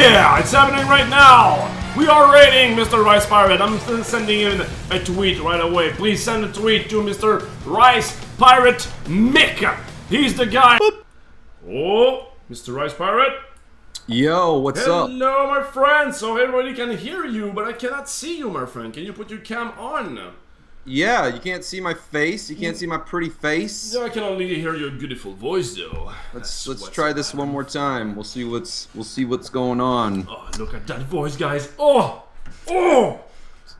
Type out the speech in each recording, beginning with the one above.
Yeah, it's happening right now. We are raiding Mr. RicePirate. I'm sending him a tweet right away. Please send a tweet to Mr. RicePirate Mick. He's the guy. Boop. Oh, Mr. RicePirate. Yo, what's up? Hello, my friend. So everybody can hear you, but I cannot see you, my friend. Can you put your cam on? Yeah, you can't see my face. You can't see my pretty face. Yeah, I can only hear your beautiful voice, though. Let's try this one more time. We'll see what's going on. Oh, look at that voice, guys. Oh, oh.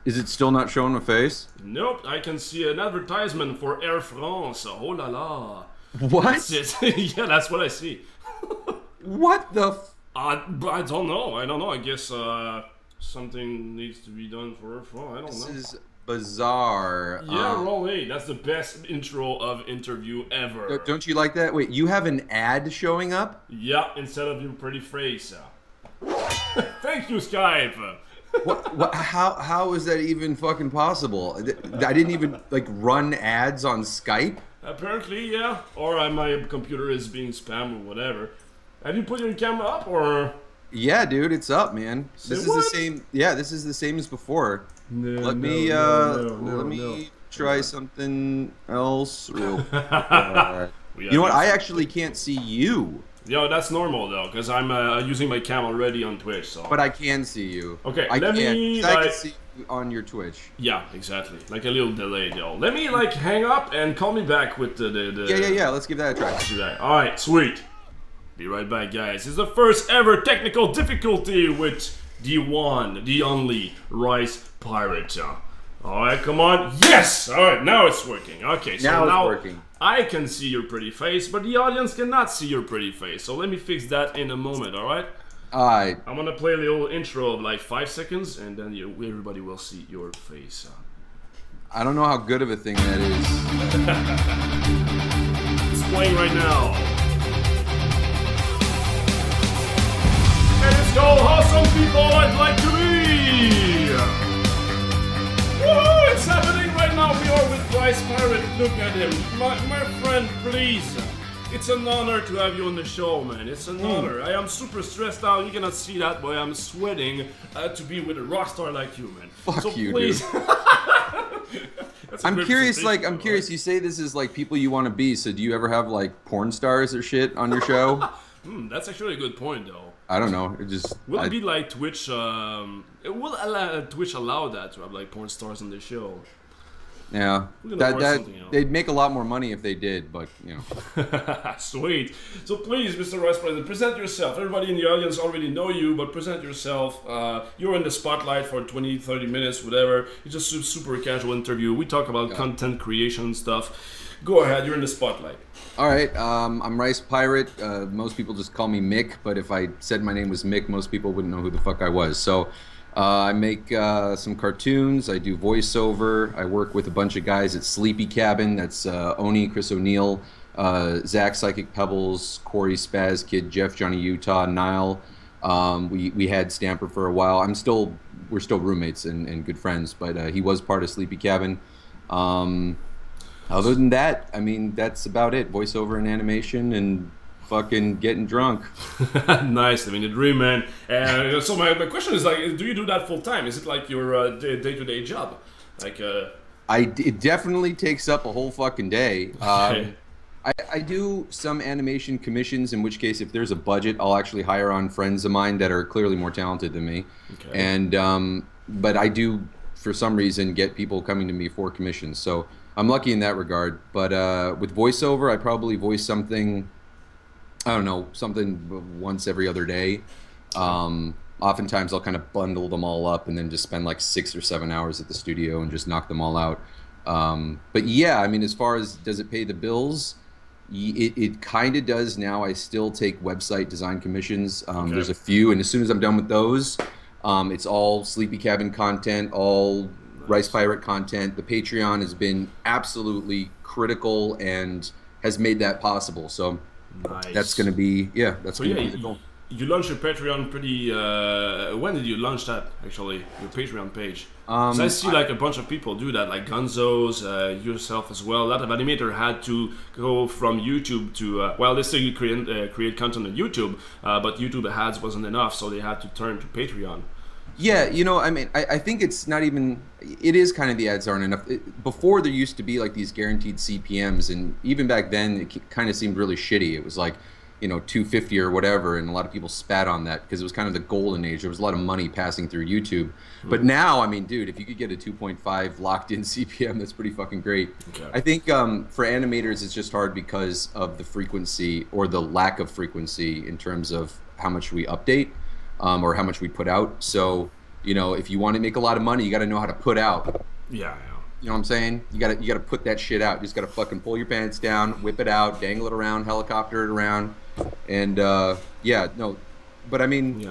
Is it still not showing my face? Nope, I can see an advertisement for Air France. Oh la la. What? That's it. Yeah, that's what I see. What the? I don't know. I guess something needs to be done for Air France. I don't know. This is bizarre. Yeah, Rolly, that's the best intro of interview ever. Don't you like that? Wait, you have an ad showing up? Yeah, instead of your pretty face. Thank you, Skype. What? How is that even fucking possible? I didn't even like run ads on Skype. Apparently, yeah. Or my computer is being spammed or whatever. Have you put your camera up or? Yeah, dude, it's up, man. This is the same. Yeah, this is the same as before. Let me try something else real quick. You know what? I actually can't see you. Yo, that's normal though, because I'm using my cam already on Twitch. So. But I can see you. Okay, I can see you on your Twitch. Yeah, exactly. Like a little delay though. Let me like hang up and call me back with the Yeah. Let's give that a try. Let's do that. All right, sweet. Be right back, guys. It's the first ever technical difficulty with the one, the only RicePirate. Alright, come on. Yes! Alright, now it's working. Okay, so now it's working. I can see your pretty face, but the audience cannot see your pretty face. So let me fix that in a moment, alright? Alright. I'm gonna play a little intro of like 5 seconds, and then everybody will see your face. I don't know how good of a thing that is. It's playing right now. And it's called Awesome People I'd Like to Be! Woohoo! It's happening right now! We are with RicePirate. Look at him. My friend, please. It's an honor to have you on the show, man. It's an honor. I am super stressed out. You cannot see that, but I'm sweating to be with a rock star like you, man. Fuck so you, please. Dude. I'm curious, I'm curious, you say this is like people you want to be, so do you ever have like porn stars or shit on your show? That's actually a good point, though. I don't know. It just will it be like Twitch? Will Twitch allow that to have like porn stars on the show? Yeah, they'd make a lot more money if they did, but you know. Sweet. So please, Mr. RicePirate, present yourself. Everybody in the audience already know you, but present yourself. You're in the spotlight for 20, 30 minutes, whatever. It's just a super casual interview. We talk about content creation stuff. Go ahead, you're in the spotlight. Alright, I'm RicePirate. Most people just call me Mick, but if I said my name was Mick, most people wouldn't know who the fuck I was. So, I make some cartoons, I do voiceover, I work with a bunch of guys at SleepyCabin. That's Oni, Chris O'Neill, Zach Psychic Pebbles, Corey Spaz Kid, Jeff Johnny Utah, Nile. We had Stamper for a while. We're still roommates and good friends, but he was part of SleepyCabin. Other than that, I mean, that's about it. Voiceover and animation and fucking getting drunk. Nice. I mean, the dream, man. So my question is, like, do you do that full time? Is it like your day-to-day job? Like, it definitely takes up a whole fucking day. Okay. I do some animation commissions, in which case, if there's a budget, I'll actually hire on friends of mine that are clearly more talented than me. Okay. And but I do, for some reason, get people coming to me for commissions. So I'm lucky in that regard, but with voiceover, I probably voice something, I don't know, something once every other day. Oftentimes I'll kind of bundle them all up and then just spend like 6 or 7 hours at the studio and just knock them all out. But yeah, I mean, as far as does it pay the bills, it kind of does now. I still take website design commissions. Okay. There's a few, and as soon as I'm done with those, it's all SleepyCabin content, all RicePirate content. The Patreon has been absolutely critical and has made that possible. So nice. That's going to be, that's going to be the goal. you launched your Patreon pretty. When did you launch that? Actually, your Patreon page. 'Cause I see like a bunch of people do that, like Gonzo's, yourself as well. A lot of animator had to go from YouTube to well, they still create content on YouTube, but YouTube ads wasn't enough, so they had to turn to Patreon. Yeah, you know, I mean, I think it's not even, it is kind of the ads aren't enough. Before there used to be like these guaranteed CPMs, and even back then it kind of seemed really shitty. It was like, you know, 250 or whatever, and a lot of people spat on that because it was kind of the golden age. There was a lot of money passing through YouTube. But now, I mean, dude, if you could get a 2.5 locked-in CPM, that's pretty fucking great. Okay. I think for animators, it's just hard because of the frequency or the lack of frequency in terms of how much we update. Or how much we put out. So, you know, if you want to make a lot of money, you got to know how to put out. Yeah. You know what I'm saying? You got to put that shit out. You just got to fucking pull your pants down, whip it out, dangle it around, helicopter it around, and yeah, no. But I mean,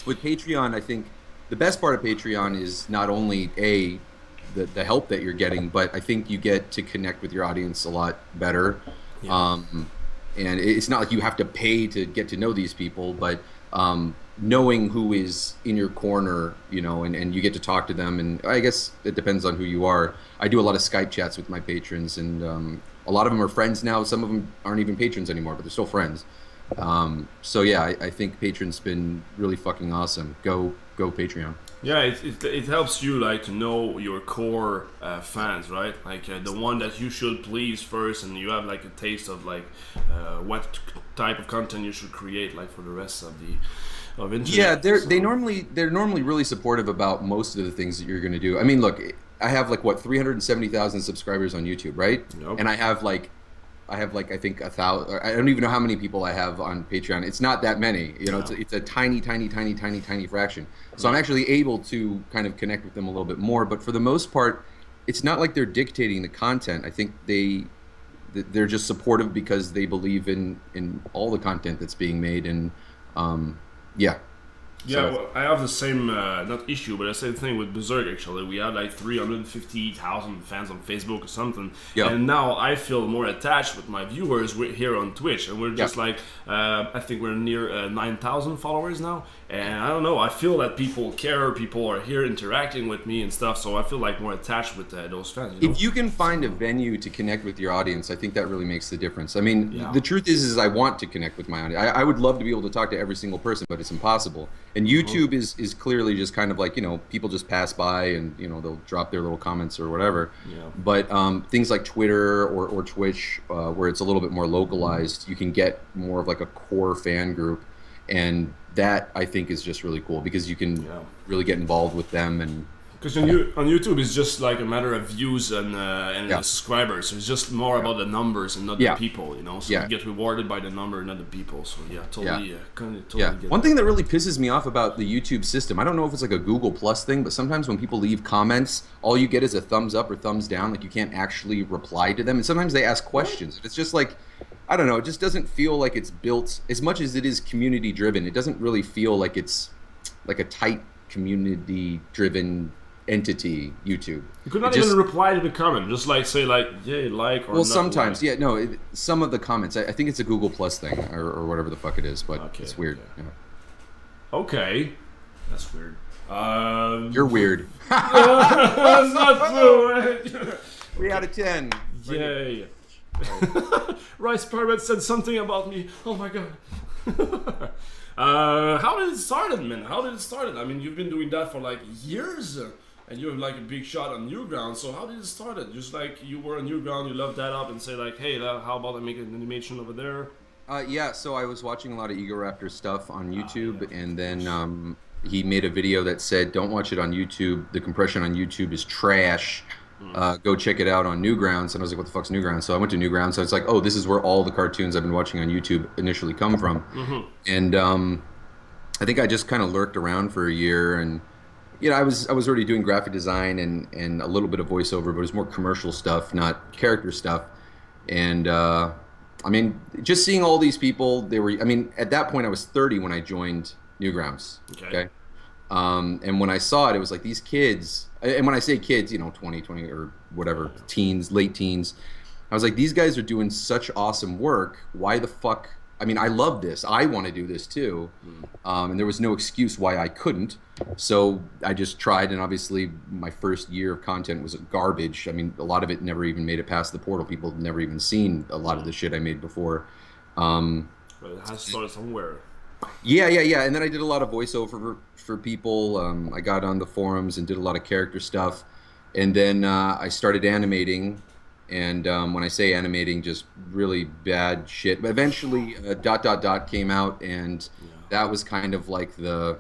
with Patreon, I think the best part of Patreon is not only the help that you're getting, but I think you get to connect with your audience a lot better. Yeah. And it's not like you have to pay to get to know these people, but knowing who is in your corner, you know, and you get to talk to them, and I guess it depends on who you are. I do a lot of Skype chats with my patrons, and a lot of them are friends now. Some of them aren't even patrons anymore, but they're still friends. So yeah, I think Patreon's been really fucking awesome. Go Patreon. Yeah, it helps you like to know your core fans, right? Like the one that you should please first, and you have like a taste of like what type of content you should create, like for the rest of the internet. Yeah, they're normally really supportive about most of the things that you're going to do. I mean, look, I have like what 370,000 subscribers on YouTube, right? Yep. And I have like I think 1,000. I don't even know how many people I have on Patreon. It's not that many, you know. No. It's a tiny fraction. So I'm actually able to kind of connect with them a little bit more. But for the most part, it's not like they're dictating the content. I think they're just supportive because they believe in all the content that's being made, and yeah. Yeah, so, well, I have the same, not issue, but the same thing with Berserk, actually. We had like 350,000 fans on Facebook or something. Yep. And now I feel more attached with my viewers here on Twitch. And we're just like, I think we're near 9,000 followers now. And I don't know, I feel that people care, people are here interacting with me and stuff. So I feel like more attached with those fans. You know? If you can find a venue to connect with your audience, I think that really makes the difference. I mean, the truth is I want to connect with my audience. I would love to be able to talk to every single person, but it's impossible. And YouTube is clearly just kind of like, you know, people just pass by and, you know, they'll drop their little comments or whatever. Yeah. But things like Twitter or Twitch, where it's a little bit more localized, you can get more of like a core fan group. And that, I think, is just really cool because you can really get involved with them. And because on YouTube, it's just like a matter of views and the subscribers. So it's just more about the numbers and not the people, you know. So you get rewarded by the number, not the people. So yeah, totally, get One thing that really pisses me off about the YouTube system, I don't know if it's like a Google Plus thing, but sometimes when people leave comments, all you get is a thumbs up or thumbs down. Like you can't actually reply to them, and sometimes they ask questions. It's just like, I don't know. It just doesn't feel like it's built as much as it is community driven. It doesn't really feel like it's like a tight community driven entity. YouTube. You could not even reply to the comment. Just like say like like or well, sometimes some of the comments. I think it's a Google Plus thing or whatever the fuck it is, but it's weird. Okay. Okay, that's weird. You're weird. That's not true. 3 out of 10. Yay. RicePirate said something about me. Oh my god. How did it start, man? How did it start? I mean, you've been doing that for like years, and you have like a big shot on Newgrounds. So how did it start? Just like you were on Newground, you loved that up, and say like, hey, how about I make an animation over there? Yeah. So I was watching a lot of Egoraptor stuff on YouTube, and then he made a video that said, "Don't watch it on YouTube. The compression on YouTube is trash. Go check it out on Newgrounds." And I was like, what the fuck's Newgrounds? So I went to Newgrounds. So it's like, oh, this is where all the cartoons I've been watching on YouTube initially come from. And I think I just kind of lurked around for a year, and you know, I was already doing graphic design and a little bit of voiceover, but it was more commercial stuff, not character stuff. And I mean, just seeing all these people, I mean, at that point I was 30 when I joined Newgrounds. Okay. And when I saw it, it was like these kids, and when I say kids, you know, 20 or whatever, teens, late teens, I was like, these guys are doing such awesome work. Why the fuck I mean, I love this. I want to do this too. And there was no excuse why I couldn't. So I just tried, and obviously my first year of content was garbage. I mean, a lot of it never even made it past the portal. People had never even seen a lot of the shit I made before. But it has to start somewhere. Yeah. And then I did a lot of voiceover for people. I got on the forums and did a lot of character stuff. And then I started animating. And when I say animating, just really bad shit. But eventually, ... came out, and that was kind of like the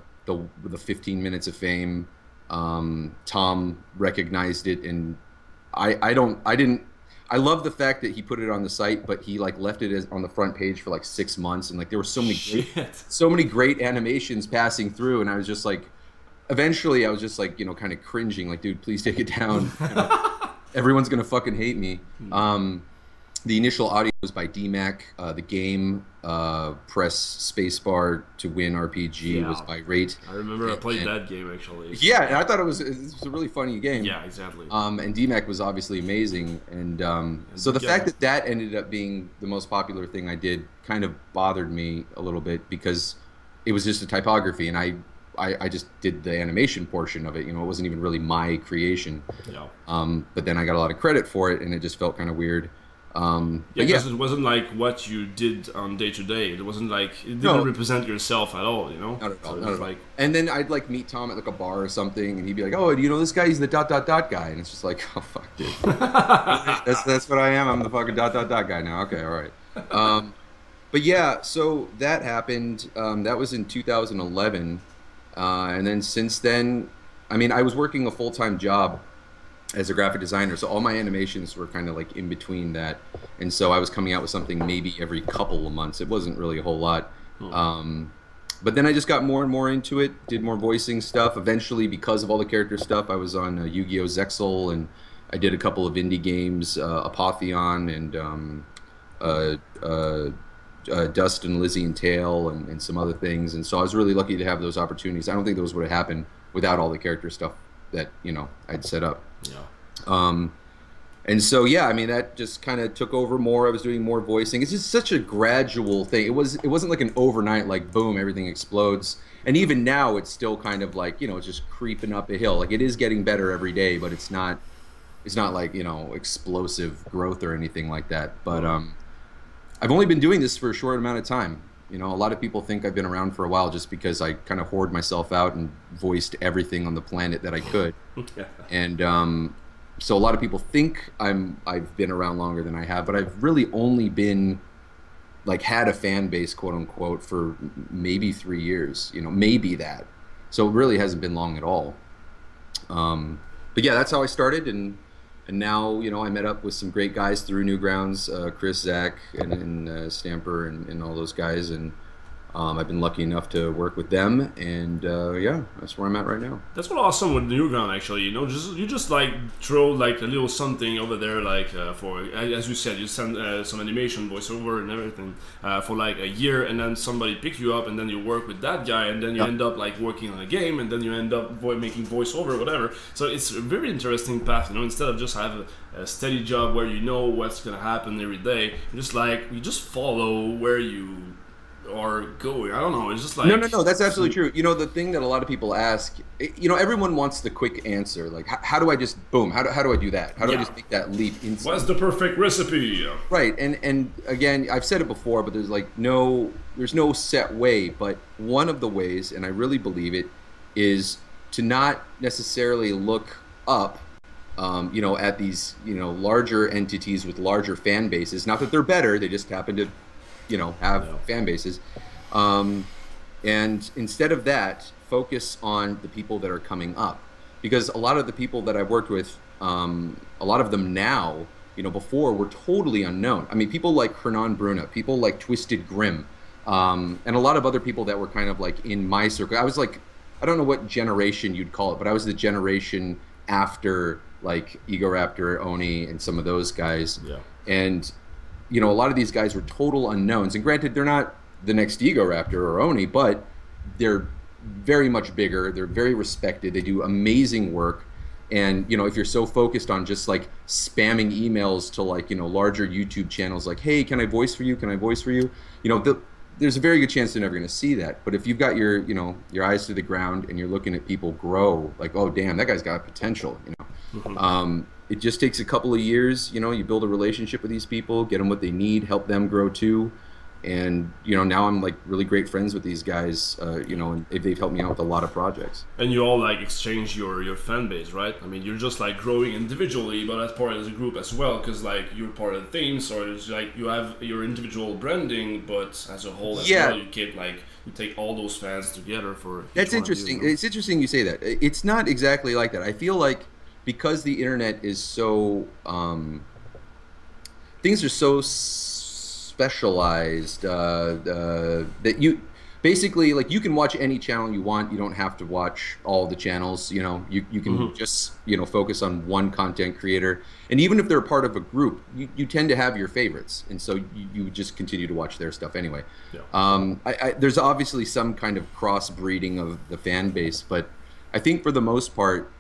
15 minutes of fame. Tom recognized it, and I love the fact that he put it on the site, but he like left it on the front page for like 6 months, and like there were so many great animations passing through, and I was just like, eventually I was just like, you know, kind of cringing, like, dude, please take it down. You know, everyone's gonna fucking hate me. The initial audio was by DMAC. The game, press spacebar to win RPG, was by Rate. I remember I played that game actually. Yeah, and I thought it was a really funny game. Yeah, exactly. And DMAC was obviously amazing, and so the fact that that ended up being the most popular thing I did kind of bothered me a little bit, because it was just a typography, and I just did the animation portion of it. You know, it wasn't even really my creation. Yeah. But then I got a lot of credit for it, and it just felt kind of weird. Because it wasn't like what you did on day to day. It wasn't like, it didn't represent yourself at all, you know? Not at all. So Not at all. like, and then I'd like meet Tom at like a bar or something, and he'd be like, "Oh, you know this guy? He's the ... guy," and it's just like, "Oh fuck, dude, that's what I am. I'm the fucking ... guy now." Okay, all right. But yeah, so that happened. That was in 2011, and then since then, I mean, I was working a full-time job as a graphic designer, so all my animations were kind of like in between that, and so I was coming out with something maybe every couple of months. It wasn't really a whole lot. But then I just got more and more into it, did more voicing stuff. Eventually, because of all the character stuff, I was on Yu-Gi-Oh! Zexal, and I did a couple of indie games, Apotheon, and Dust and Lizzie and Tail, and some other things. And so I was really lucky to have those opportunities. I don't think those would have happened without all the character stuff that, you know, I'd set up. yeah. And so yeah, I mean, that just kind of took over more. I was doing more voicing. It's just such a gradual thing. It wasn't like an overnight, like boom, everything explodes. And even now, it's still kind of like, you know, it's just creeping up a hill. Like, it is getting better every day, but it's not like, you know, explosive growth or anything like that. But I've only been doing this for a short amount of time. You know, a lot of people think I've been around for a while just because I kind of hoard myself out and voiced everything on the planet that I could. And so a lot of people think I've been around longer than I have, but I've really only been, like, had a fan base, quote unquote, for maybe 3 years. You know, maybe that. So it really hasn't been long at all. But yeah, that's how I started, and now, you know, I met up with some great guys through Newgrounds, Chris, Zach, and Stamper, and all those guys, and I've been lucky enough to work with them, and yeah, that's where I'm at right now. That's what awesome with Newground, actually. You know, you just like throw like a little something over there, like for, as you said, you send some animation, voiceover, and everything for like a year, and then somebody picks you up, and then you work with that guy, and then you end up like working on a game, and then you end up making voiceover, whatever. So it's a very interesting path, you know. Instead of just have a steady job where you know what's gonna happen every day, you just follow where you are going. I don't know, it's just like, no, that's absolutely true. You know, the thing that a lot of people ask, you know, everyone wants the quick answer, like, how do I just boom, how do I do that, how do I just make that leap instantly? What's the perfect recipe? Right. And again, I've said it before, but there's like there's no set way. But one of the ways, and I really believe it, is to not necessarily look up, you know, at these, you know, larger entities with larger fan bases. Not that they're better, they just happen to, you know, have fan bases, and instead of that, focus on the people that are coming up, because a lot of the people that I've worked with, a lot of them now, you know, before were totally unknown. I mean, people like Hernan Bruna, people like Twisted Grim, and a lot of other people that were kind of like in my circle. I was like, I don't know what generation you'd call it, but I was the generation after like Egoraptor, Oni, and some of those guys. And you know, a lot of these guys were total unknowns, and granted, they're not the next Egoraptor or Oni, but they're very much bigger. They're very respected. They do amazing work, And if you're so focused on just like spamming emails to like larger YouTube channels, like, hey, can I voice for you? Can I voice for you? There's a very good chance they're never going to see that. But if you've got your eyes to the ground and you're looking at people grow, like, oh damn, that guy's got potential. It just takes a couple of years. You build a relationship with these people, get them what they need, help them grow too. And now I'm like really great friends with these guys, and they've helped me out with a lot of projects. And you all like exchange your fan base, right? I mean, you're just like growing individually, but as part of the group as well, because like you're part of the team, so it's like you have your individual branding, but as a whole as well, you keep like you take all those fans together for. That's interesting. It's interesting you say that. It's not exactly like that. I feel like because the internet is so things are so specialized that you basically like you can watch any channel you want. You don't have to watch all the channels. You can just focus on one content creator, and even if they're a part of a group, you tend to have your favorites, and so you just continue to watch their stuff anyway. There's obviously some kind of crossbreeding of the fan base, but I think for the most part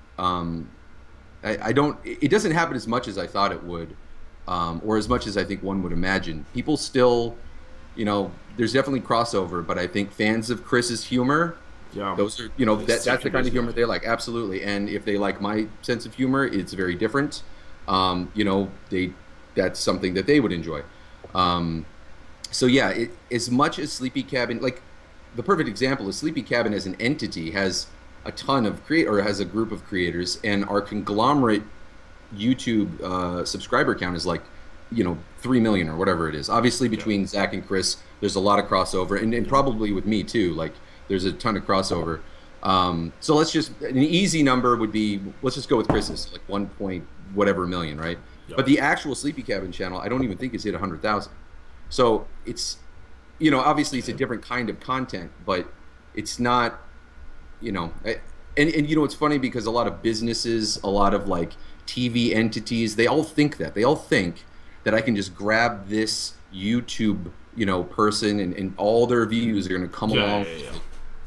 it doesn't happen as much as I thought it would. Or as much as I think one would imagine. People still, there's definitely crossover, but I think fans of Chris's humor, those are, that's the kind of humor they like, absolutely. And if they like my sense of humor, it's very different. That's something that they would enjoy. So yeah, as much as SleepyCabin, like the perfect example is SleepyCabin as an entity has a ton of has a group of creators, and our conglomerate YouTube subscriber count is like 3 million or whatever it is. Obviously between Zach and Chris there's a lot of crossover, and probably with me too, like there's a ton of crossover. So let's just, an easy number would be, let's just go with Chris's, like 1 point whatever million, right? But the actual SleepyCabin channel I don't even think has hit 100,000. So it's obviously it's a different kind of content, but it's not and it's funny because a lot of businesses, a lot of like TV entities, they all think that I can just grab this YouTube person and all their views are going to come along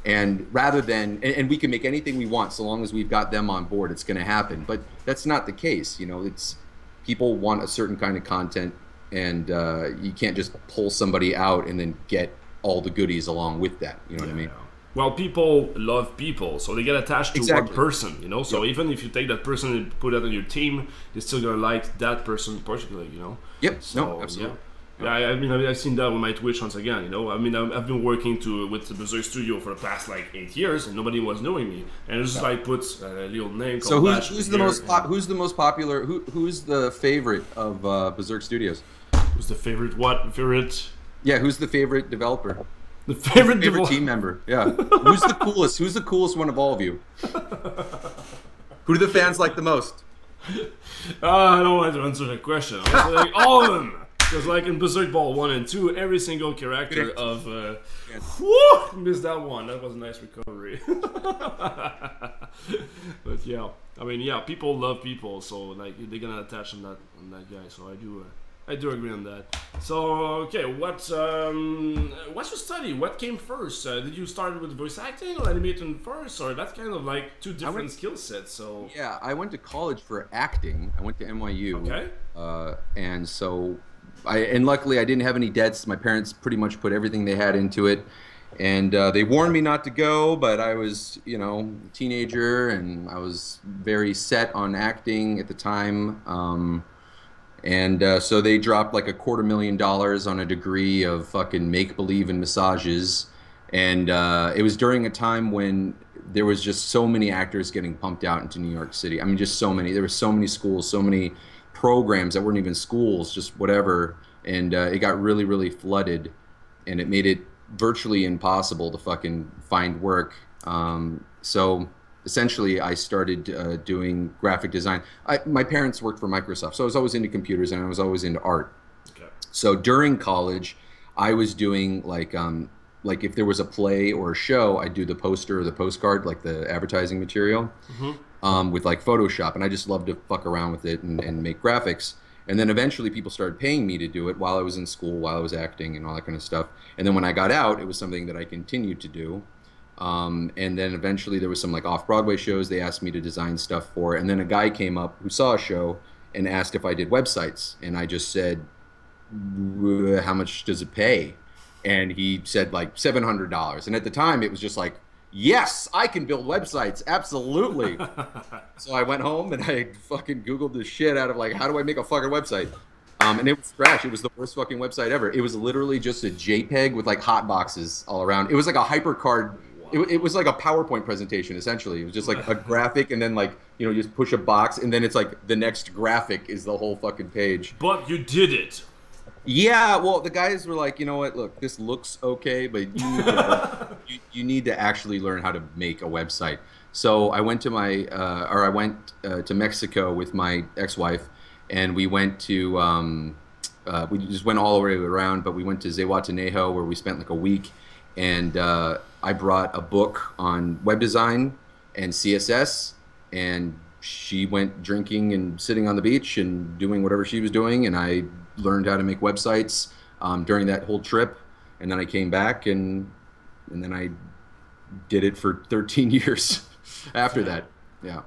and rather than and we can make anything we want so long as we've got them on board, it's going to happen. But that's not the case. It's people want a certain kind of content, and you can't just pull somebody out and then get all the goodies along with that. You know what I mean? Well, people love people, so they get attached to one person, So even if you take that person and put it on your team, they're still gonna like that person particularly, Yep. So, no, absolutely. Yeah, I mean, I've seen that with my Twitch once again, I mean, I've been working with the Berserk Studio for the past like 8 years, and nobody was knowing me, and it's just like put a little name. So who's the most popular? Who's the favorite of Berserk Studios? Who's the favorite? What favorite? Yeah, who's the favorite developer? The favorite team member, yeah. Who's the coolest? Who's the coolest one of all of you? Who do the fans like the most? I don't want to answer that question. I was like all of them, because like in Berserk Ball 1 and 2, every single character of missed that one. That was a nice recovery. But yeah, I mean, people love people, so like they're gonna attach on that guy. So I do agree on that. So, okay, what's your study? What came first? Did you start with voice acting or animating first? Or that's kind of like two different skill sets, so... Yeah, I went to college for acting. I went to NYU. Okay. And so, luckily I didn't have any debts. My parents pretty much put everything they had into it. And they warned me not to go, but I was, a teenager, and I was very set on acting at the time. So they dropped like $250,000 on a degree of fucking make-believe and massages, and it was during a time when there was just so many actors getting pumped out into New York City. I mean, just so many. There were so many schools, so many programs that weren't even schools, just whatever, and it got really, really flooded, and it made it virtually impossible to fucking find work. So essentially, I started doing graphic design. My parents worked for Microsoft, so I was always into computers and I was always into art. Okay. So during college, I was doing like if there was a play or a show, I'd do the poster or the postcard, like the advertising material, with like Photoshop, and I just loved to fuck around with it and make graphics. And then eventually people started paying me to do it while I was in school, while I was acting and all that kind of stuff. And then when I got out, it was something that I continued to do. And then eventually there was some like off-Broadway shows they asked me to design stuff for. And then a guy came up who saw a show and asked if I did websites. And I just said, how much does it pay? And he said like $700. And at the time it was just like, yes, I can build websites. Absolutely. So I went home and I fucking Googled the shit out of like, how do I make a fucking website? And it was trash. It was the worst fucking website ever. It was literally just a JPEG with like hot boxes all around. It was like a HyperCard. It was like a PowerPoint presentation, essentially. It was just like a graphic and then like, you just push a box and then it's like the next graphic is the whole fucking page. But you did it. Yeah, well, the guys were like, you know what, look, this looks okay, but you need to actually learn how to make a website. So I went to to Mexico with my ex-wife, and we went to, we just went all the way around, but we went to Zihuatanejo where we spent like a week, and I brought a book on web design and CSS, and she went drinking and sitting on the beach and doing whatever she was doing, and I learned how to make websites during that whole trip, and then I came back and then I did it for 13 years after that. Yeah,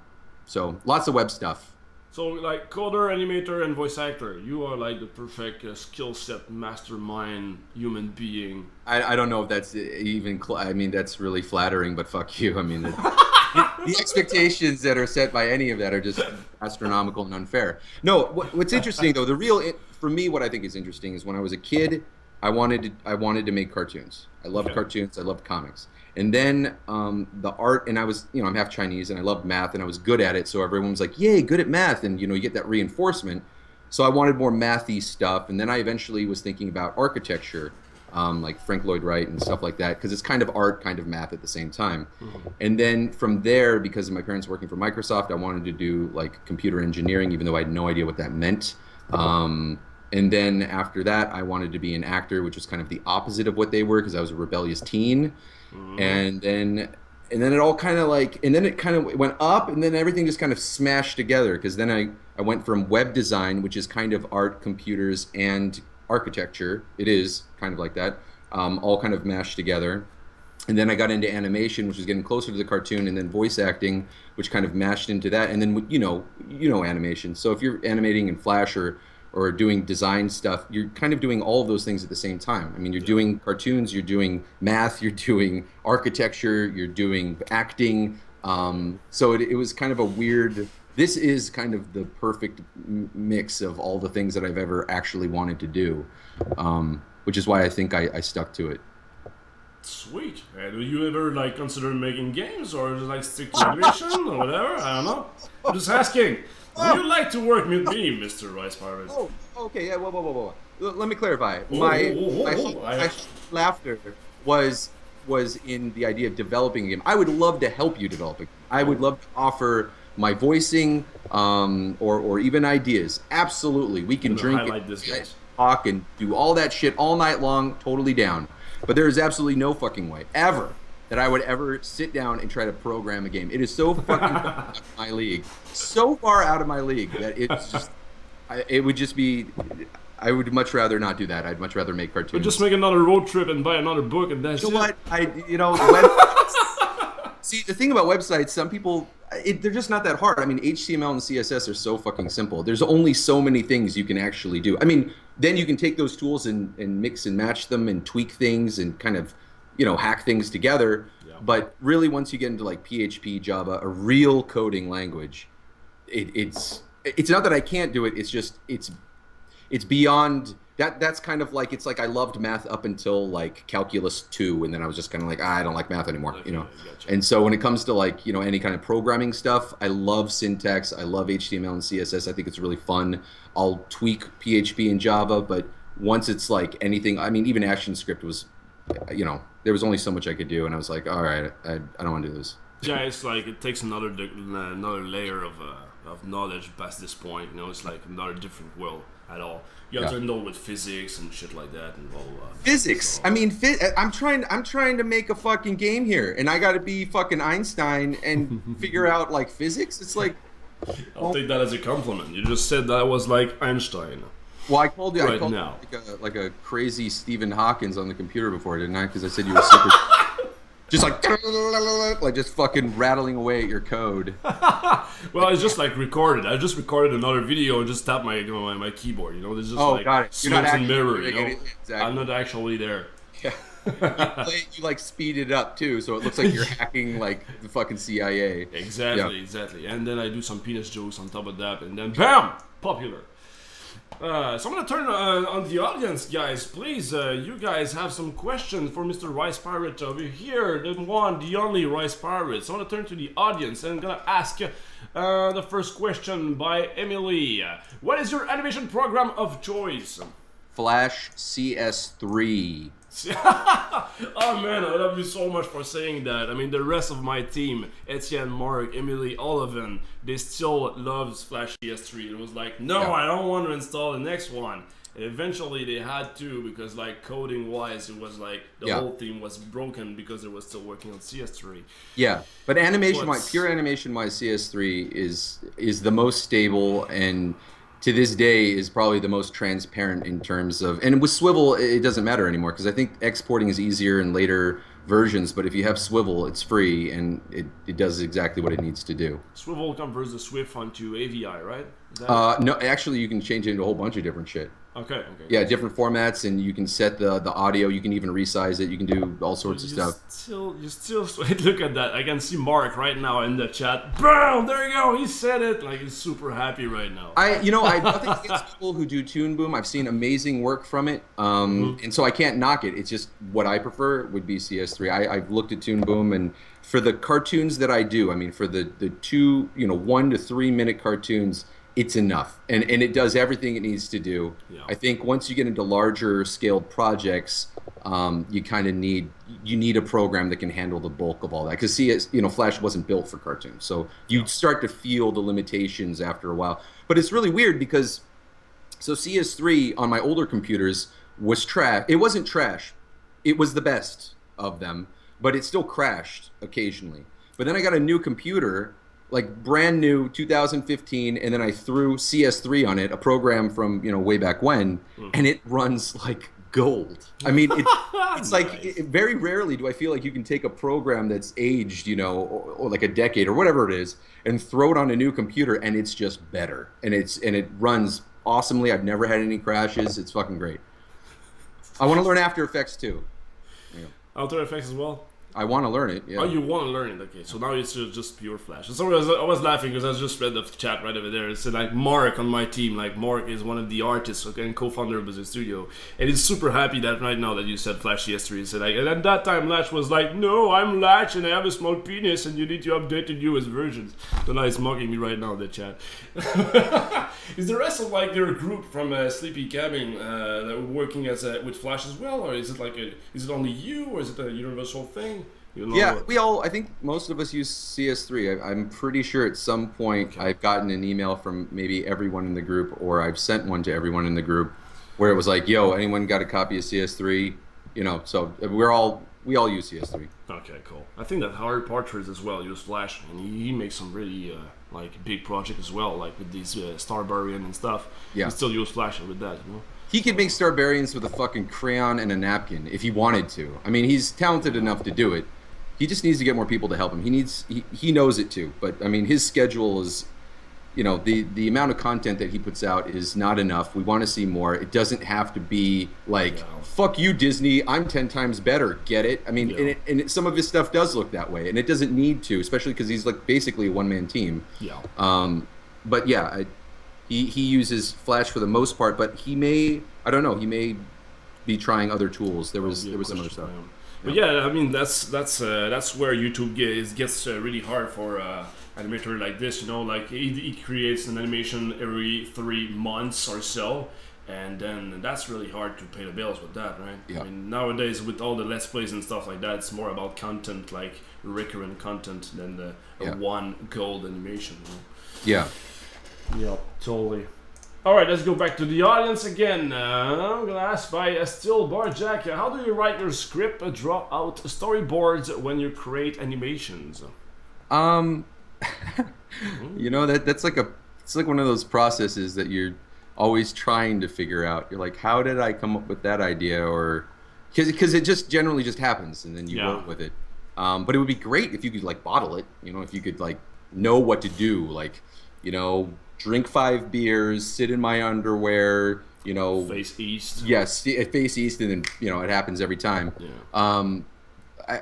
so lots of web stuff. So like coder, animator, and voice actor, you are like the perfect skill set, mastermind, human being. I don't know if that's even. I mean, that's really flattering, but fuck you. I mean, the expectations that are set by any of that are just astronomical and unfair. No, what's interesting though, for me, what I think is interesting is when I was a kid, I wanted to make cartoons. I loved cartoons. I loved comics. And then the art, and I was, I'm half Chinese, and I loved math, and I was good at it. So everyone was like, "Yay, good at math!" And you get that reinforcement. So I wanted more mathy stuff. And then I eventually was thinking about architecture, like Frank Lloyd Wright and stuff like that, because it's kind of art, kind of math at the same time. And then from there, because of my parents working for Microsoft, I wanted to do like computer engineering, even though I had no idea what that meant. And then after that, I wanted to be an actor, which was kind of the opposite of what they were, because I was a rebellious teen. And then it all kind of like, and then it kind of went up, and then everything just kind of smashed together, because then I went from web design, which is kind of art, computers, and architecture. It is kind of like that, all kind of mashed together. And then I got into animation, which was getting closer to the cartoon, and then voice acting, which kind of mashed into that. And then you know animation. So if you're animating in Flash or doing design stuff, you're kind of doing all of those things at the same time. I mean, you're doing cartoons, you're doing math, you're doing architecture, you're doing acting. So it was kind of a weird, this is kind of the perfect mix of all the things that I've ever actually wanted to do, which is why I think I stuck to it. Sweet. Do you ever like consider making games, or just like stick to animation or whatever? I don't know. I'm just asking. Would you like to work with me, Mr. RicePirate? Oh, okay, yeah, whoa. Let me clarify. My laughter was in the idea of developing a game. I would love to help you develop it. I would love to offer my voicing or even ideas. Absolutely. We can drink and talk and do all that shit all night long, totally down. But there is absolutely no fucking way, ever, that I would ever sit down and try to program a game. It is so fucking out of my league. So far out of my league that it's just, it would just be, I would much rather not do that. I'd much rather make cartoons. But just make another road trip and buy another book and that's it. You know what? See, the thing about websites, some people, they're just not that hard. I mean, HTML and CSS are so fucking simple. There's only so many things you can actually do. I mean, then you can take those tools and mix and match them and tweak things and kind of, hack things together. Yeah. But really, once you get into like PHP, Java, a real coding language, it's not that I can't do it. It's just it's beyond that. That's kind of like, it's like I loved math up until like calculus 2, and then I was just kind of like, I don't like math anymore, Okay, gotcha. And so when it comes to like any kind of programming stuff, I love syntax. I love HTML and CSS. I think it's really fun. I'll tweak PHP and Java, but once it's like anything, I mean, even ActionScript was, there was only so much I could do, and I was like, all right, I don't want to do this. Yeah, it's like it takes another layer of knowledge past this point. It's like another different world at all. You have to know with physics and shit like that and all. Physics. So. I mean, I'm trying to make a fucking game here, and I got to be fucking Einstein and figure out like physics. It's like, I'll take that as a compliment. You just said that I was like Einstein. Well, I called you like a crazy Stephen Hawkins on the computer before, didn't I? Because I said you were super. Just like just fucking rattling away at your code. Well, it's just like recorded. I just recorded another video and just tapped my keyboard. You know, there's just like got it. slips and mirror. You know, exactly. I'm not actually there. Yeah. You like speed it up too, so it looks like you're hacking like the fucking CIA. Exactly, exactly. And then I do some penis jokes on top of that, and then BAM! Popular. So I'm gonna turn on the audience, guys. Please, you guys have some questions for Mr. RicePirate over here, the one, the only RicePirate. So I'm gonna turn to the audience and I'm gonna ask the first question by Emily. What is your animation program of choice? Flash CS3. Oh man, I love you so much for saying that. I mean, the rest of my team, Etienne, Mark, Emily, all of them, they still love Flash CS3. It was like, no, I don't want to install the next one. And eventually they had to, because like coding wise, it was like the whole thing was broken because it was still working on CS3. Yeah, but animation wise, pure animation wise, CS3 is the most stable, and to this day is probably the most transparent in terms of, and with Swivel it doesn't matter anymore, because I think exporting is easier in later versions, but if you have Swivel it's free and it does exactly what it needs to do. Swivel converts the Swift onto AVI, right? No, actually you can change it into a whole bunch of different shit. Okay. Yeah, different formats, and you can set the audio. You can even resize it. You can do all sorts of stuff. You still look at that. I can see Mark right now in the chat. Boom! There you go. He said it. Like he's super happy right now. I nothing against people who do Toon Boom. I've seen amazing work from it, and so I can't knock it. It's just what I prefer would be CS3. I've looked at Toon Boom, and for the cartoons that I do, I mean, for the 1 to 3 minute cartoons, it's enough, and it does everything it needs to do. Yeah. I think once you get into larger scaled projects, you kind of need a program that can handle the bulk of all that, because Flash wasn't built for cartoons, so you start to feel the limitations after a while. But it's really weird because CS3 on my older computers was trash. It wasn't trash, it was the best of them, but it still crashed occasionally. But then I got a new computer, like brand new 2015, and then I threw CS3 on it, a program from way back when, and it runs like gold. I mean, it's like very rarely do I feel like you can take a program that's aged, or like a decade or whatever it is, and throw it on a new computer, and it's just better, and it runs awesomely. I've never had any crashes. It's fucking great. I want to learn After Effects too. Yeah. After Effects as well. I want to learn it. Yeah. Oh, you want to learn it? Okay, so now it's just pure Flash. So I was laughing because I just read the chat right over there. It said like Mark on my team. Like Mark is one of the artists and co-founder of the studio, and he's super happy that right now that you said Flash CS3. He said like, and at that time Lachh was like, no, I'm Lachh and I have a small penis, and you need to update the newest versions. So now he's mocking me right now in the chat. Is the rest of like their group from SleepyCabin that were working with Flash as well, or is it like is it only you, or is it a universal thing? Yeah, I think most of us use CS3. I'm pretty sure at some point I've gotten an email from maybe everyone in the group, or I've sent one to everyone in the group, where it was like, yo, anyone got a copy of CS3? So we all use CS3. Okay, cool. I think that Howard Partridge as well use Flash, and he makes some really like big project as well, like with these Starbarian and stuff. Yeah. He still use Flash with that, He could make Starbarians with a fucking crayon and a napkin if he wanted to. I mean, he's talented enough to do it. He just needs to get more people to help him. He knows it too, but I mean, his schedule is, the amount of content that he puts out is not enough. We want to see more. It doesn't have to be like, fuck you, Disney, I'm 10 times better. Get it? I mean, and some of his stuff does look that way, and it doesn't need to, especially because he's like basically a one-man team. Yeah. But yeah, he uses Flash for the most part, but he may be trying other tools. There was some other stuff. But yeah, I mean that's where YouTube gets really hard for animator like this. Like he creates an animation every 3 months or so, and then that's really hard to pay the bills with that, right? Yeah. I mean nowadays with all the Let's Plays and stuff like that, it's more about content, like recurrent content, than the one gold animation. Yeah. Yeah, totally. Alright, let's go back to the audience again. I'm gonna ask by Still Barjack, how do you write your script, draw out storyboards when you create animations? That's like it's like one of those processes that you're always trying to figure out. You're like, how did I come up with that idea? Or because it just generally just happens, and then you work with it. But it would be great if you could like bottle it. You know, if you could like know what to do, like, you know, drink 5 beers, sit in my underwear, you know, face east. Yes, face east, and then you know it happens every time. Yeah.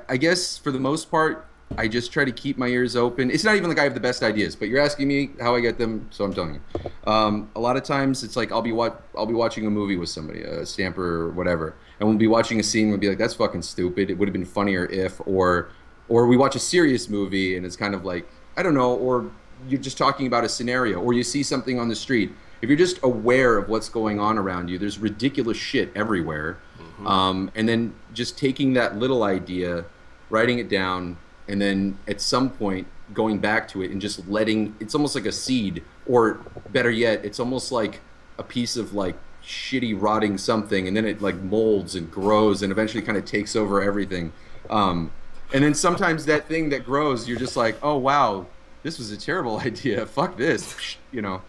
I guess for the most part, I just try to keep my ears open. It's not even like I have the best ideas, but you're asking me how I get them, so I'm telling you. A lot of times it's like I'll be watching a movie with somebody, a stamper or whatever, and we'll be watching a scene. We'll be like, "That's fucking stupid. It would have been funnier if," or we watch a serious movie and it's kind of like, I don't know, or you're just talking about a scenario, or you see something on the street. If you're just aware of what's going on around you, there's ridiculous shit everywhere, and then just taking that little idea, writing it down. And then at some point going back to it and just letting, it's almost like a seed, or better yet, it's almost like a piece of like shitty rotting something, and then it like molds and grows and eventually kind of takes over everything. And then sometimes that thing that grows, you're just like, oh wow, this was a terrible idea, fuck this, you know.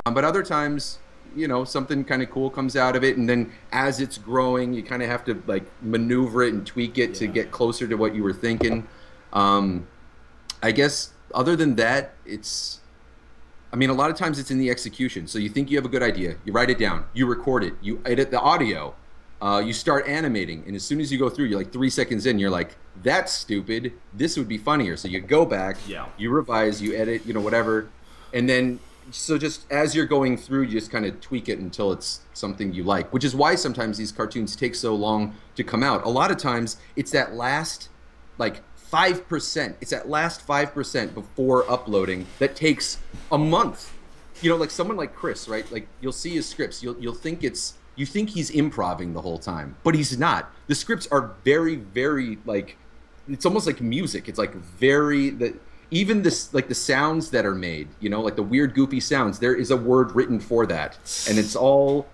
But other times, you know, something kind of cool comes out of it, and then as it's growing, you kind of have to like maneuver it and tweak it to get closer to what you were thinking. I guess other than that, I mean, a lot of times it's in the execution. So you think you have a good idea, you write it down, you record it, you edit the audio, you start animating, and as soon as you go through, you're like 3 seconds in, you're like, that's stupid, this would be funnier. So you go back, you revise, you edit, you know, whatever, and then so just as you're going through, you just kind of tweak it until it's something you like, which is why sometimes these cartoons take so long to come out. A lot of times it's that last like 5%. It's that last 5% before uploading that takes a month. You know, like someone like Chris, right? Like you'll see his scripts, you'll think you think he's improvising the whole time, but he's not. The scripts are very, very like, it's almost like music. It's like even this, like the sounds that are made, you know, like the weird goofy sounds, there is a word written for that, and it's all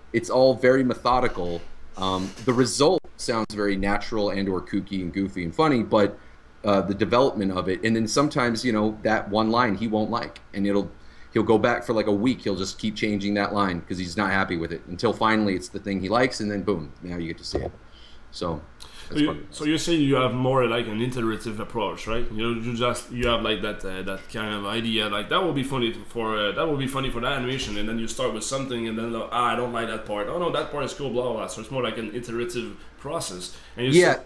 very methodical. The result sounds very natural and or kooky and goofy and funny, but the development of it, and then sometimes, you know, that one line he won't like, and he'll go back for like a week, he'll just keep changing that line because he's not happy with it until finally it's the thing he likes, and then boom, now you get to see it. So you say you have more like an iterative approach, right? You have like that kind of idea, like that will be funny for that animation, and then you start with something, and then I don't like that part. Oh no, that part is cool, blah blah blah. So it's more like an iterative process. And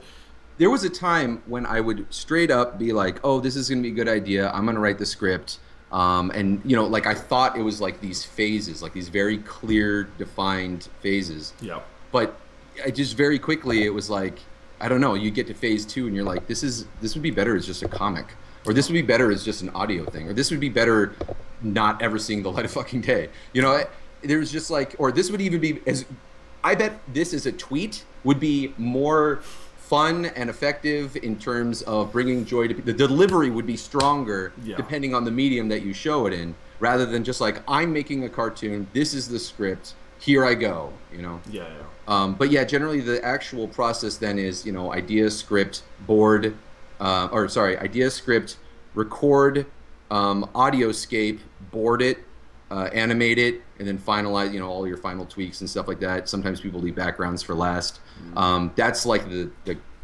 there was a time when I would straight up be like, oh, this is going to be a good idea, I'm going to write the script, and you know, like I thought it was like these phases, like these very clear defined phases. Yeah. But I just very quickly, it was like, I don't know, you get to phase 2 and you're like, this would be better as just a comic, or this would be better as just an audio thing, or this would be better not ever seeing the light of fucking day. You know, there's just like, or this would even be as, I bet this as a tweet would be more fun and effective in terms of bringing joy to people. The delivery would be stronger depending on the medium that you show it in, rather than just like, I'm making a cartoon, this is the script, here I go, you know? But yeah, generally the actual process then is, you know, idea, script, idea, script, record, audioscape, board it, animate it, and then finalize, you know, all your final tweaks and stuff like that. Sometimes people leave backgrounds for last. That's like the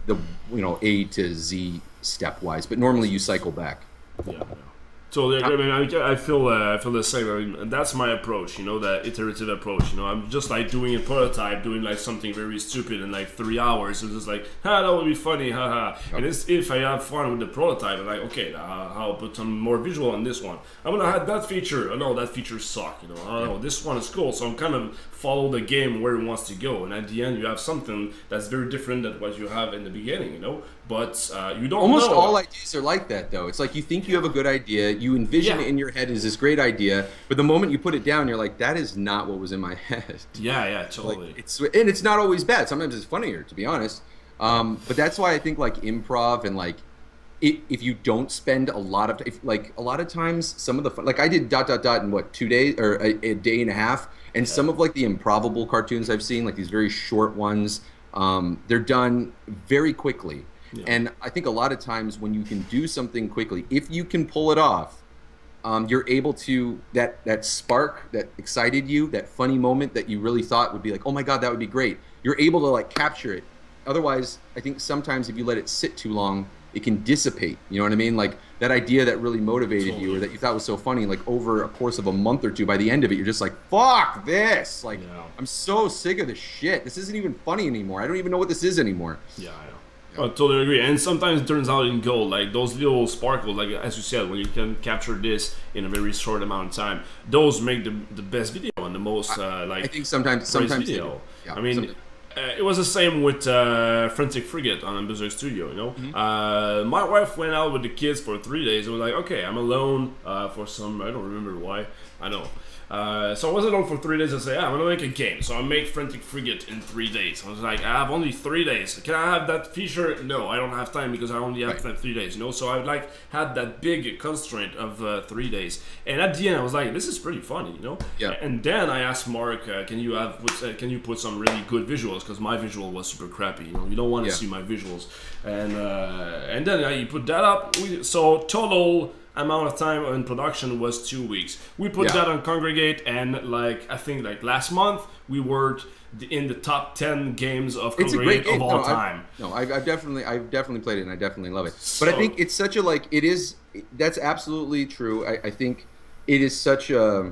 you know, A to Z stepwise, but normally you cycle back. So I mean, I feel the same. I mean, that's my approach, you know, that iterative approach. You know, I'm just like doing a prototype, doing like something very stupid in like 3 hours. It's just like, that would be funny, haha. And if I have fun with the prototype, I'm like, okay, I'll put some more visual on this one. I'm gonna add that feature. Oh no, that feature suck. You know, oh no, this one is cool. So I'm kind of follow the game where it wants to go, and at the end you have something that's very different than what you have in the beginning. You know, but you don't. Almost all ideas are like that, though. It's like you think you have a good idea, you envision it in your head as this great idea, but the moment you put it down, you're like, that is not what was in my head. Yeah, totally. Like, it's not always bad. Sometimes it's funnier, to be honest. But that's why I think like improv and like if you don't spend a lot of like a lot of times some of the fun, like I did ... in what 2 days or a day and a half, and some of like the improbable cartoons I've seen, like these very short ones, they're done very quickly. And I think a lot of times when you can do something quickly, if you can pull it off, you're able to, that spark that excited you, that funny moment that you really thought would be like, oh my God, that would be great. You're able to like capture it. Otherwise, I think sometimes if you let it sit too long, it can dissipate. You know what I mean? Like that idea that really motivated you or that you thought was so funny, like over a course of a month or two, by the end of it, you're just like, fuck this. Like, I'm so sick of this shit. This isn't even funny anymore. I don't even know what this is anymore. Yeah, I know. I totally agree, and sometimes it turns out in gold, like those little sparkles, like as you said, when you can capture this in a very short amount of time, those make the best video and the most like. I think sometimes video. Yeah, I mean, it was the same with Frantic Frigate on Blizzard Studio. You know, my wife went out with the kids for 3 days and was like, okay, I'm alone for some. I don't remember why. I know. So I was alone for 3 days. I say, I'm gonna make a game. So I make Frantic Frigate in 3 days. I was like, I have only 3 days. Can I have that feature? No, I don't have time because I only have 3 days. You know, so I like had that big constraint of 3 days. And at the end, I was like, this is pretty funny, you know. Yeah. And then I asked Mark, can you put some really good visuals? Because my visual was super crappy. You know, you don't want to see my visuals. And then he put that up. So total amount of time in production was 2 weeks. We put that on Congregate, and like I think like last month we were in the top 10 games of Congregate of all time. I've definitely played it, and I definitely love it. But I think it's such a that's absolutely true. I think it is such a.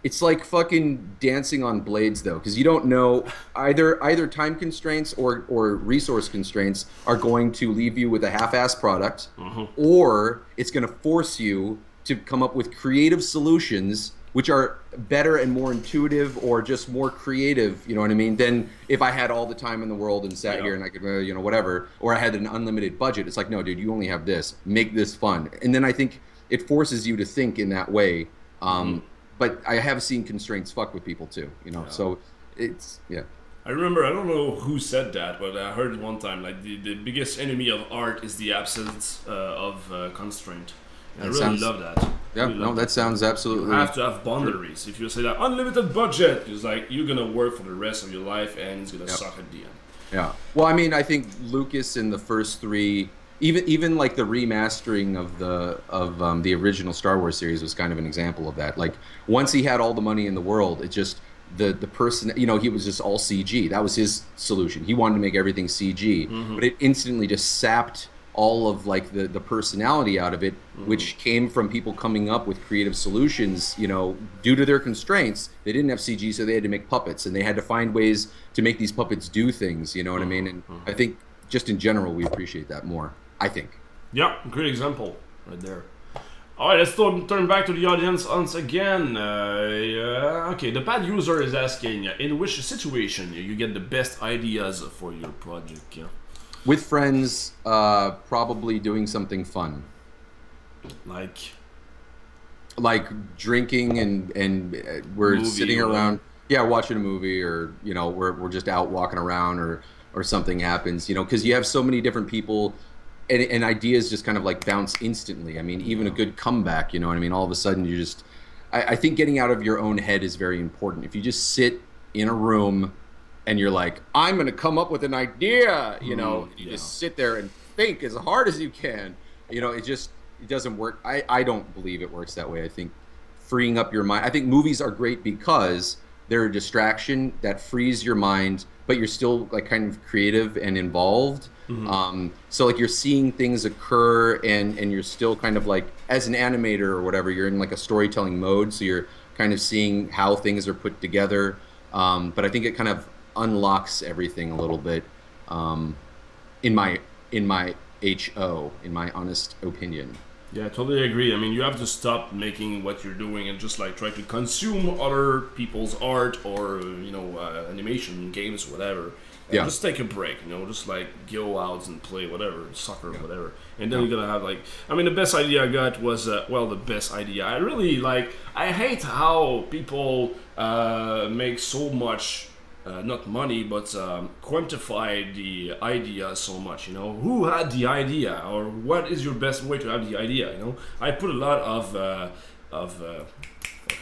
It's like fucking dancing on blades, though, because you don't know either time constraints or resource constraints are going to leave you with a half-assed product, or it's going to force you to come up with creative solutions which are better and more intuitive or just more creative, you know what I mean, than if I had all the time in the world and sat here and I could, you know, whatever, or I had an unlimited budget. It's like, no, dude, you only have this. Make this fun. And then I think it forces you to think in that way. But I have seen constraints fuck with people too, you know. So it's I remember, I don't know who said that, but I heard one time like the biggest enemy of art is the absence of constraint. And I really love that. Yeah, really that sounds absolutely. You have to have boundaries. If you say that unlimited budget, it's like you're gonna work for the rest of your life and it's gonna suck at the end. Yeah. Well, I mean, I think Lucas in the first 3. Even like the remastering of the original Star Wars series was kind of an example of that. Like once he had all the money in the world, it just the person, you know, he was just all CG. That was his solution. He wanted to make everything CG, but it instantly just sapped all of like the personality out of it, which came from people coming up with creative solutions. You know, due to their constraints, they didn't have CG, so they had to make puppets, and they had to find ways to make these puppets do things. You know what I mean? And I think just in general, we appreciate that more. I think. Yeah, great example right there. All right, let's turn back to the audience once again. Okay, the bad user is asking, in which situation you get the best ideas for your project? With friends, probably doing something fun. Like drinking and we're sitting around, watching a movie, or you know, we're just out walking around, or something happens, you know, because you have so many different people. And ideas just kind of like bounce instantly. I mean, even a good comeback, you know what I mean? All of a sudden you just... I think getting out of your own head is very important. If you just sit in a room and you're like, I'm going to come up with an idea, you know, you just sit there and think as hard as you can. You know, it doesn't work. I don't believe it works that way. I think freeing up your mind... I think movies are great because they're a distraction that frees your mind, but you're still like kind of creative and involved. So like you're seeing things occur, and you're still kind of like, as an animator or whatever, you're in like a storytelling mode, so you're kind of seeing how things are put together. But I think it kind of unlocks everything a little bit, in my honest opinion. Yeah, I totally agree. I mean, you have to stop making what you're doing and just like try to consume other people's art or, you know, animation, games, whatever. Just take a break, you know, just like go out and play whatever, soccer, whatever. And then you're gonna have like, I mean, the best idea I got was, the best idea. I hate how people make so much, not money, but quantify the idea so much, you know. Who had the idea, or what is your best way to have the idea, you know. I put a lot of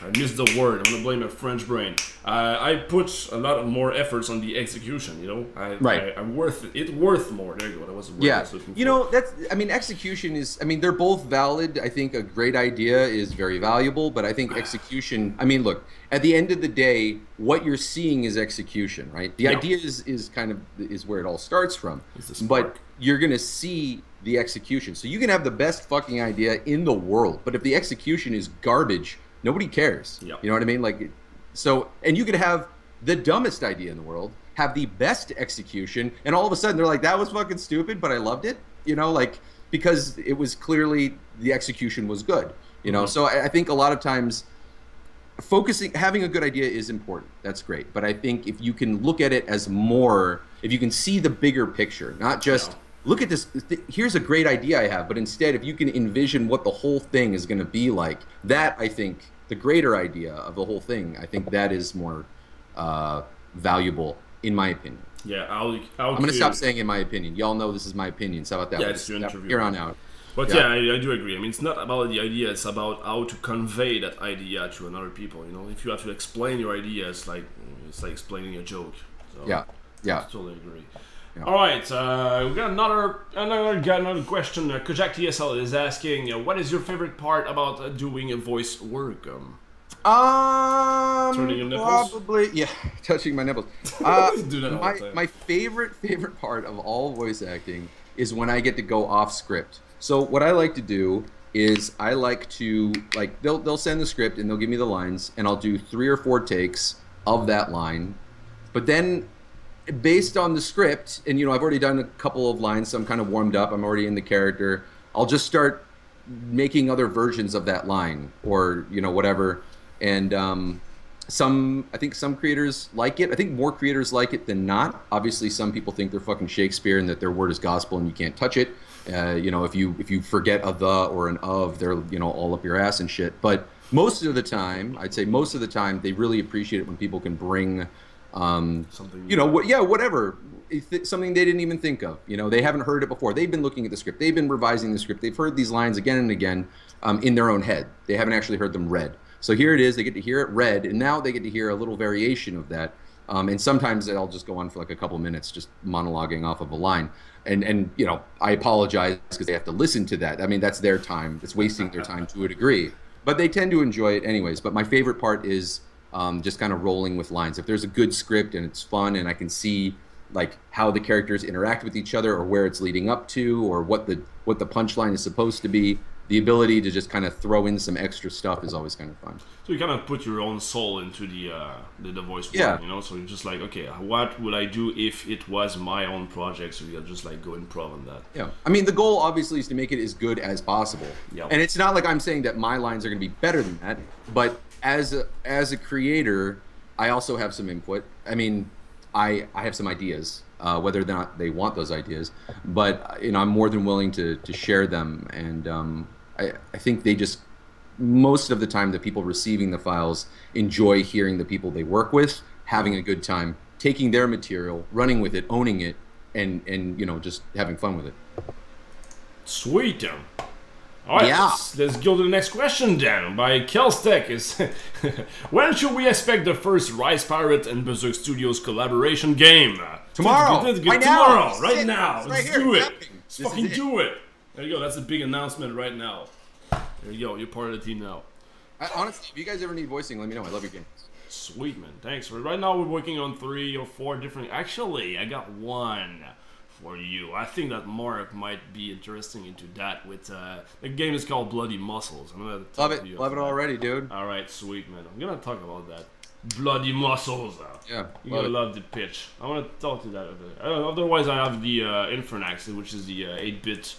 I missed the word. I'm gonna blame my French brain. I put a lot of more efforts on the execution. You know, I'm worth more. There you go. That was the word I was looking for. You know, execution is. I mean, they're both valid. I think a great idea is very valuable, but I think execution. I mean, look. At the end of the day, what you're seeing is execution, right? The idea is kind of where it all starts from. But you're gonna see the execution. So you can have the best fucking idea in the world, but if the execution is garbage, nobody cares. Yep. You know what I mean? Like, so, and you could have the dumbest idea in the world, have the best execution, and all of a sudden they're like, that was fucking stupid, but I loved it. You know, like, because it was clearly the execution was good. You know, so I think a lot of times having a good idea is important. That's great. But I think if you can look at it as more, if you can see the bigger picture, not just look at this, here's a great idea I have, but instead if you can envision what the whole thing is going to be like, that I think the greater idea of the whole thing, I think that is more valuable in my opinion. Yeah, I'm going to stop saying in my opinion. Y'all know this is my opinion. So how about that? Yeah, it's your interview. Here on out. But yeah, I do agree. I mean, it's not about the idea, it's about how to convey that idea to another people, you know? If you have to explain your idea, it's like explaining a joke. So yeah. I totally agree. Yeah. All right, we got another question. Kojak TSL is asking, what is your favorite part about doing a voice work? Turning your nipples? Probably, yeah, touching my nipples. Do that all the time. My favorite part of all voice acting is when I get to go off script. So what I like to do is I like to, like, they'll send the script and they'll give me the lines and I'll do 3 or 4 takes of that line. But then based on the script, and you know, I've already done a couple of lines, so I'm kind of warmed up, I'm already in the character, I'll just start making other versions of that line or, you know, whatever. And I think some creators like it. I think more creators like it than not. Obviously, some people think they're fucking Shakespeare and that their word is gospel and you can't touch it. You know, if you forget a the or an of, they're, you know, all up your ass and shit. But most of the time, I'd say most of the time, they really appreciate it when people can bring, something, you know, whatever, something they didn't even think of. You know, they haven't heard it before. They've been looking at the script. They've been revising the script. They've heard these lines again and again in their own head. They haven't actually heard them read. So here it is. They get to hear it read, and now they get to hear a little variation of that. And sometimes I'll just go on for like a couple minutes, just monologuing off of a line. And you know, I apologize because they have to listen to that. I mean, that's their time. It's wasting their time to a degree. But they tend to enjoy it anyways. But my favorite part is just kind of rolling with lines. If there's a good script and it's fun and I can see like how the characters interact with each other or where it's leading up to or what the punchline is supposed to be, the ability to just kind of throw in some extra stuff is always kind of fun. So you kind of put your own soul into the voice work, yeah. You know? So you're just like, okay, what would I do if it was my own project? So you just like go improv on that. Yeah. I mean, the goal obviously is to make it as good as possible. Yep. And it's not like I'm saying that my lines are going to be better than that, but as a creator, I also have some input. I mean, I have some ideas, whether or not they want those ideas, but you know, I'm more than willing to share them. And I think they just, most of the time, the people receiving the files enjoy hearing the people they work with, having a good time, taking their material, running with it, owning it, and you know, just having fun with it. Sweet. All right, yeah. Let's go to the next question then. By Kelstech is, when should we expect the first RicePirate and Berserk Studios collaboration game? Tomorrow. Tomorrow, right now. Let's do it. Let's fucking do it. There you go. That's a big announcement right now. There you go. You're part of the team now. Honestly, if you guys ever need voicing, let me know. I love your games. Sweet, man. Thanks. Right now we're working on 3 or 4 different... Actually, I got one for you. I think that Mark might be interesting into that with... the game is called Bloody Muscles. I'm gonna love it. Love it already, dude. All right, sweet, man. I'm going to talk about that. Bloody Muscles. Yeah. You're going to love the pitch. I want to talk to that. Otherwise, I have the Infernax, which is the 8-bit...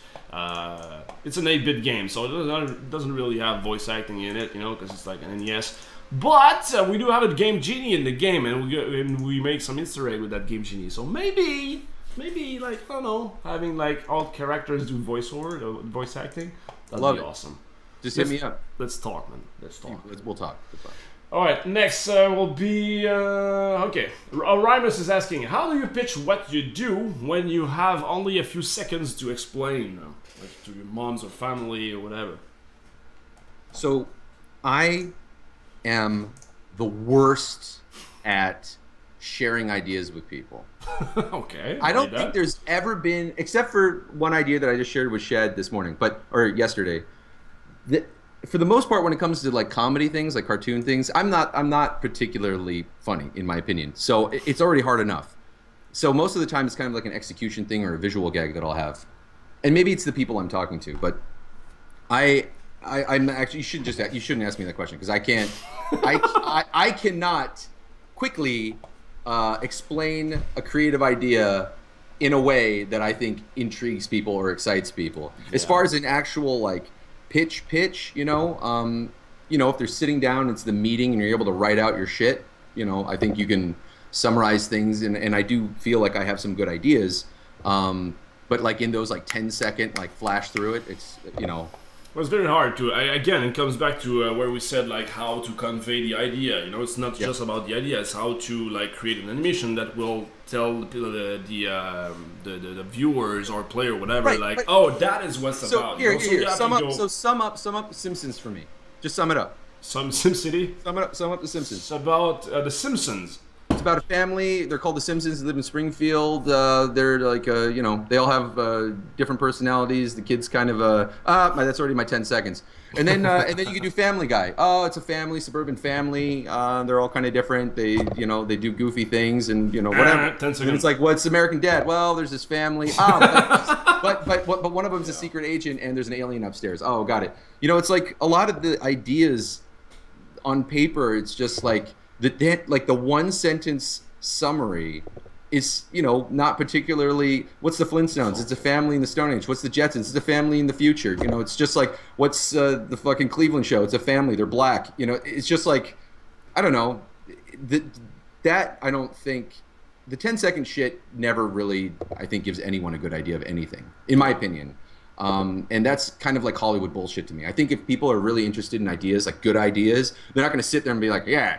it's an 8-bit game, so it doesn't really have voice acting in it, you know, because it's like an NES. But we do have a Game Genie in the game, and we make some Easter egg with that Game Genie. So maybe like, I don't know, having like all characters do voiceover, voice acting, that'd be awesome. Just hit me up. Let's talk, man. Let's talk. We'll talk. Alright, next will be, okay. Rymus is asking, how do you pitch what you do when you have only a few seconds to explain, like to your moms or family or whatever? So, I am the worst at sharing ideas with people. Okay. I don't think there's ever been, except for one idea that I just shared with Shad this morning, or yesterday, for the most part, when it comes to like comedy things, like cartoon things, I'm not particularly funny, in my opinion. So it's already hard enough. So most of the time, it's kind of like an execution thing or a visual gag that I'll have. and maybe it's the people I'm talking to, but I'm actually, you shouldn't ask me that question because I can't, I cannot quickly explain a creative idea in a way that I think intrigues people or excites people. As far as an actual like pitch, you know, if they're sitting down, it's the meeting, and you're able to write out your shit. You know, I think you can summarize things, and I do feel like I have some good ideas. But like in those like 10-second like flash through it, it's, you know. Well, it's very hard to. Again, it comes back to where we said like how to convey the idea. You know, it's not just about the idea; it's how to like create an animation that will tell the viewers or player whatever, like, oh, that is what's about. Here, sum up The Simpsons for me. Just sum it up. Some SimCity. Sum up The Simpsons. It's about The Simpsons. It's about a family. They're called the Simpsons. They live in Springfield. They're like, you know, they all have different personalities. The kids kind of, that's already my 10 seconds. And then you can do Family Guy. Oh, it's a family, suburban family. They're all kind of different. They, you know, they do goofy things and, you know, whatever. 10 seconds. And it's like, what's American Dad? Well, there's this family. But one of them's a secret agent and there's an alien upstairs. Oh, got it. You know, it's like a lot of the ideas on paper, it's just like, the one sentence summary is, you know, not particularly, what's the Flintstones? It's a family in the Stone Age. What's the Jetsons? It's a family in the future. You know, it's just like, what's the fucking Cleveland Show? It's a family. They're black. You know, it's just like, I don't know. That I don't think, the 10-second shit never really, I think, gives anyone a good idea of anything, in my opinion. And that's kind of like Hollywood bullshit to me. I think if people are really interested in ideas, like good ideas, they're not going to sit there and be like, yeah,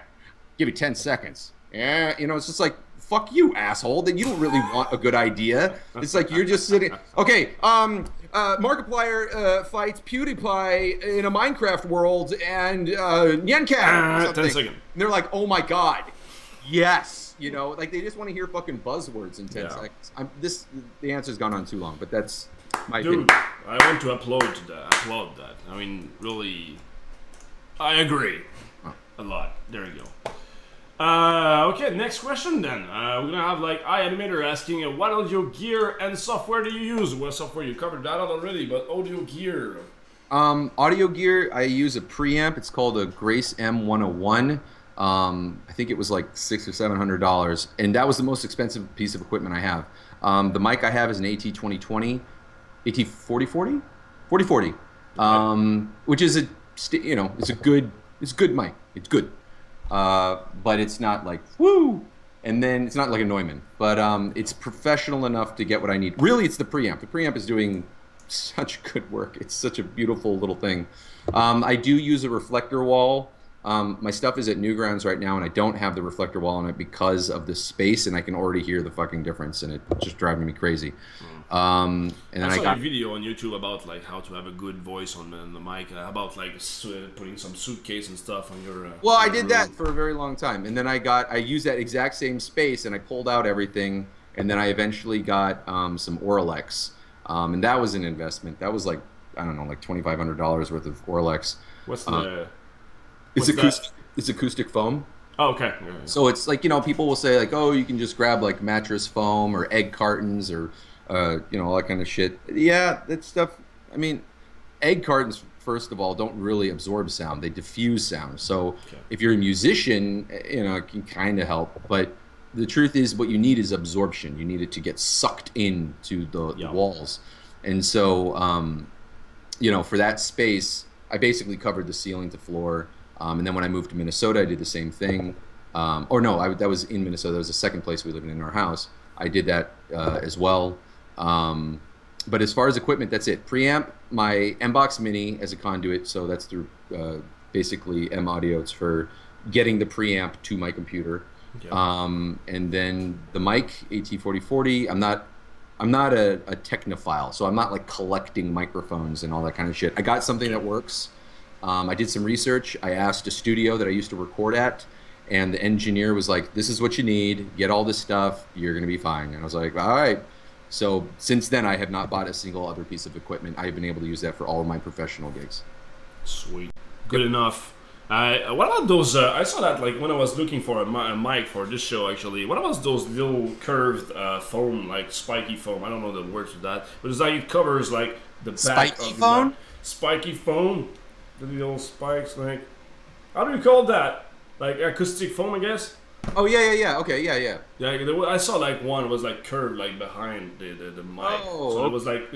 give me 10 seconds. Yeah, you know, it's just like, fuck you, asshole. Then you don't really want a good idea. It's like you're just sitting. Okay, Markiplier fights PewDiePie in a Minecraft world, and Yencat. 10 seconds. And they're like, oh my god, yes. You know, like they just want to hear fucking buzzwords in 10 seconds. The answer's gone on too long, but that's my opinion. I want to applaud that. I mean, really, I agree a lot. There you go. Okay, next question then. We're gonna have like iAnimator asking, what audio gear and software do you use? What software? You covered that already, but audio gear. Audio gear, I use a preamp. It's called a Grace M101. I think it was like $600 or $700, and that was the most expensive piece of equipment I have. The mic I have is an AT2020, AT4040, 4040, which is it's a good mic. It's good. But it's not like woo, and then it's not like a Neumann, but it's professional enough to get what I need. Really, it's the preamp. The preamp is doing such good work. It's such a beautiful little thing. I do use a reflector wall. My stuff is at Newgrounds right now, and I don't have the reflector wall on it because of the space, and I can already hear the fucking difference, and it's just driving me crazy. And then I saw a video on YouTube about like how to have a good voice on the mic, about like putting some suitcase and stuff on your. Well, I did that for a very long time, and then I used that exact same space, and I pulled out everything, and then I eventually got some Auralex, and that was an investment. That was like, I don't know, like $2,500 worth of Auralex. What's the? It's acoustic foam. Oh, okay. Yeah. So it's like, you know, people will say like, oh, you can just grab like mattress foam or egg cartons or you know, all that kind of shit. Yeah, that stuff. I mean, egg cartons, first of all, don't really absorb sound. They diffuse sound. So if you're a musician, you know, it can kind of help. But the truth is, what you need is absorption. You need it to get sucked into the walls. And so, you know, for that space, I basically covered the ceiling to floor. And then when I moved to Minnesota, I did the same thing. Or no, that was in Minnesota. That was the second place we lived in our house. I did that as well. But as far as equipment, that's it. Preamp, my M-Box Mini as a conduit. So that's through basically M Audio. It's for getting the preamp to my computer. Okay. And then the mic, AT4040. I'm not a technophile, so I'm not like collecting microphones and all that kind of shit. I got something that works. I did some research. I asked a studio that I used to record at, and the engineer was like, this is what you need. Get all this stuff. You're going to be fine. And I was like, all right. So since then, I have not bought a single other piece of equipment. I have been able to use that for all of my professional gigs. Sweet. Good enough. What about those? I saw that like when I was looking for a mic for this show. Actually, what about those little curved foam, like spiky foam? I don't know the words for that, but it's like it covers like the back Spiky of foam? the spiky foam. The little spikes, like how do you call that? Like acoustic foam, I guess. Oh yeah. Okay, yeah. Yeah, I saw like one was like curved like behind the mic. Oh, so it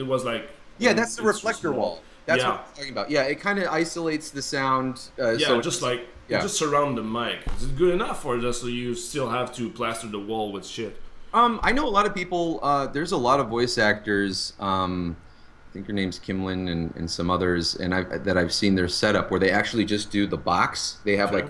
was like yeah, that's the reflector wall. That's yeah. what I'm talking about. Yeah, it kind of isolates the sound. Yeah, so just like just surround the mic. Is it good enough, or just so you still have to plaster the wall with shit? I know a lot of people. There's a lot of voice actors. I think her name's Kimlin and some others, and that I've seen their setup where they actually just do the box. They have like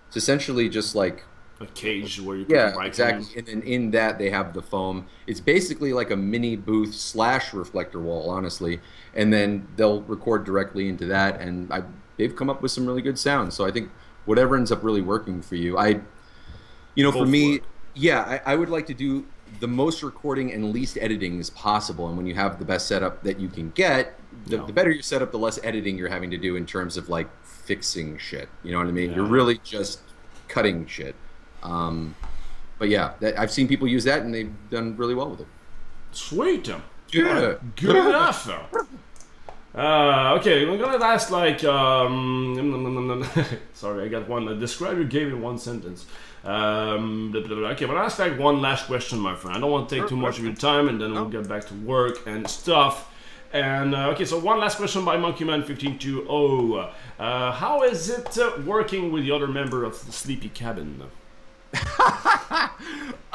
it's essentially just like a cage where you put the mic exactly, and then in that they have the foam. It's basically like a mini booth / reflector wall, honestly, and then they'll record directly into that, and they've come up with some really good sounds. So I think whatever ends up really working for you, for me, I would like to do the most recording and least editing as possible. And when you have the best setup that you can get, the better your setup, the less editing you're having to do in terms of like fixing shit. You know what I mean? Yeah. You're really just cutting shit. But yeah, I've seen people use that and they've done really well with it. Sweet. Yeah. Good enough. Okay, I'm gonna ask like sorry, I got one. Describe your game in one sentence. Okay, but I'll ask like one last question, my friend. I don't want to take too much of your time, and then we'll get back to work and stuff. And okay, so one last question by Monkeyman1520. How is it working with the other member of the SleepyCabin?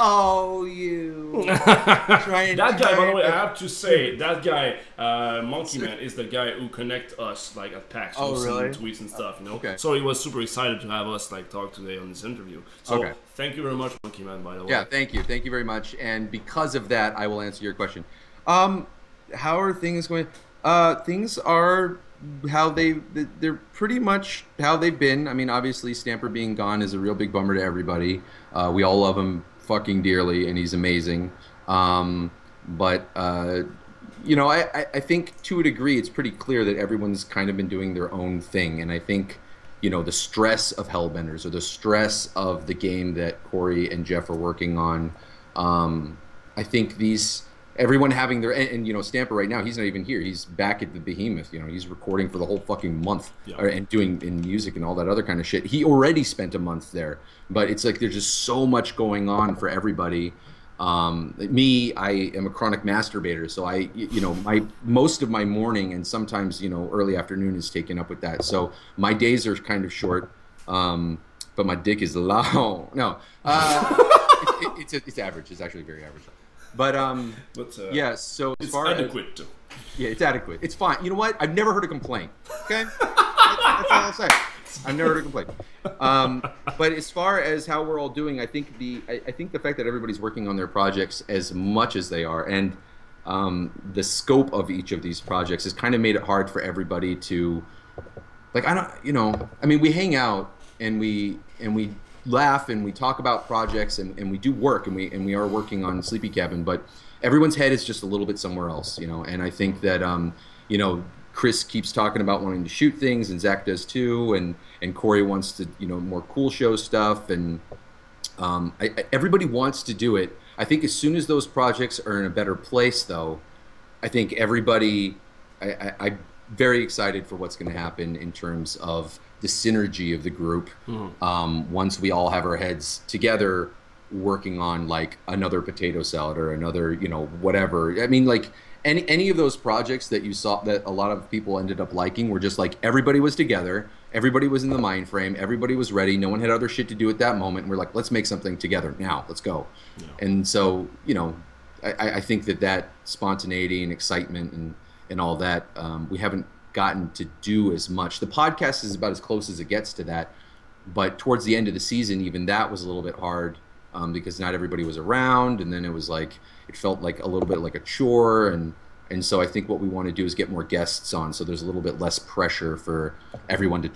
Oh, you. That guy, by the way, I have to say, that guy, Monkey Man, is the guy who connect us like at PAX. Oh, really? Tweets and stuff, you know. Okay. So he was super excited to have us like talk today on this interview. So thank you very much, Monkey Man. By the way. Yeah, thank you very much. And because of that, I will answer your question. How are things going? Things are they're pretty much how they've been. I mean, obviously Stamper being gone is a real big bummer to everybody. We all love him fucking dearly, and he's amazing. But I think to a degree it's pretty clear that everyone's kind of been doing their own thing, and I think the stress of Hellbenders or the stress of the game that Corey and Jeff are working on. I think everyone having their and Stamper right now, he's not even here. He's back at the Behemoth. He's recording for the whole fucking month and doing in music and all that other kind of shit. He already spent a month there, but it's like there's just so much going on for everybody. Me, I am a chronic masturbator, so most of my morning and sometimes early afternoon is taken up with that. So my days are kind of short, but my dick is long. No, it's average. It's actually very average. But yeah. So as far adequate. It's adequate. It's fine. You know what? I've never heard a complaint. Okay, that's all I'll say. I've never heard a complaint. But as far as how we're all doing, I think the fact that everybody's working on their projects as much as they are, and the scope of each of these projects has kind of made it hard for everybody to, I mean, we hang out and we laugh and we talk about projects and we do work and we are working on SleepyCabin, but everyone's head is just a little bit somewhere else, and I think that Chris keeps talking about wanting to shoot things, and Zach does too, and Corey wants to more cool show stuff, and everybody wants to do it. I think as soon as those projects are in a better place, though, I think everybody I'm very excited for what's going to happen in terms of the synergy of the group. Once we all have our heads together working on like another potato salad or another whatever. I mean, like any of those projects that you saw that a lot of people ended up liking were just like everybody was together, everybody was in the mind frame, everybody was ready, no one had other shit to do at that moment, and we're like, let's make something together now, let's go. And so I think that spontaneity and excitement and all that, we haven't gotten to do as much. The podcast is about as close as it gets to that, but towards the end of the season, even that was a little bit hard, because not everybody was around, and then it felt like a little bit like a chore, and so I think what we want to do is get more guests on, so there's a little bit less pressure for everyone to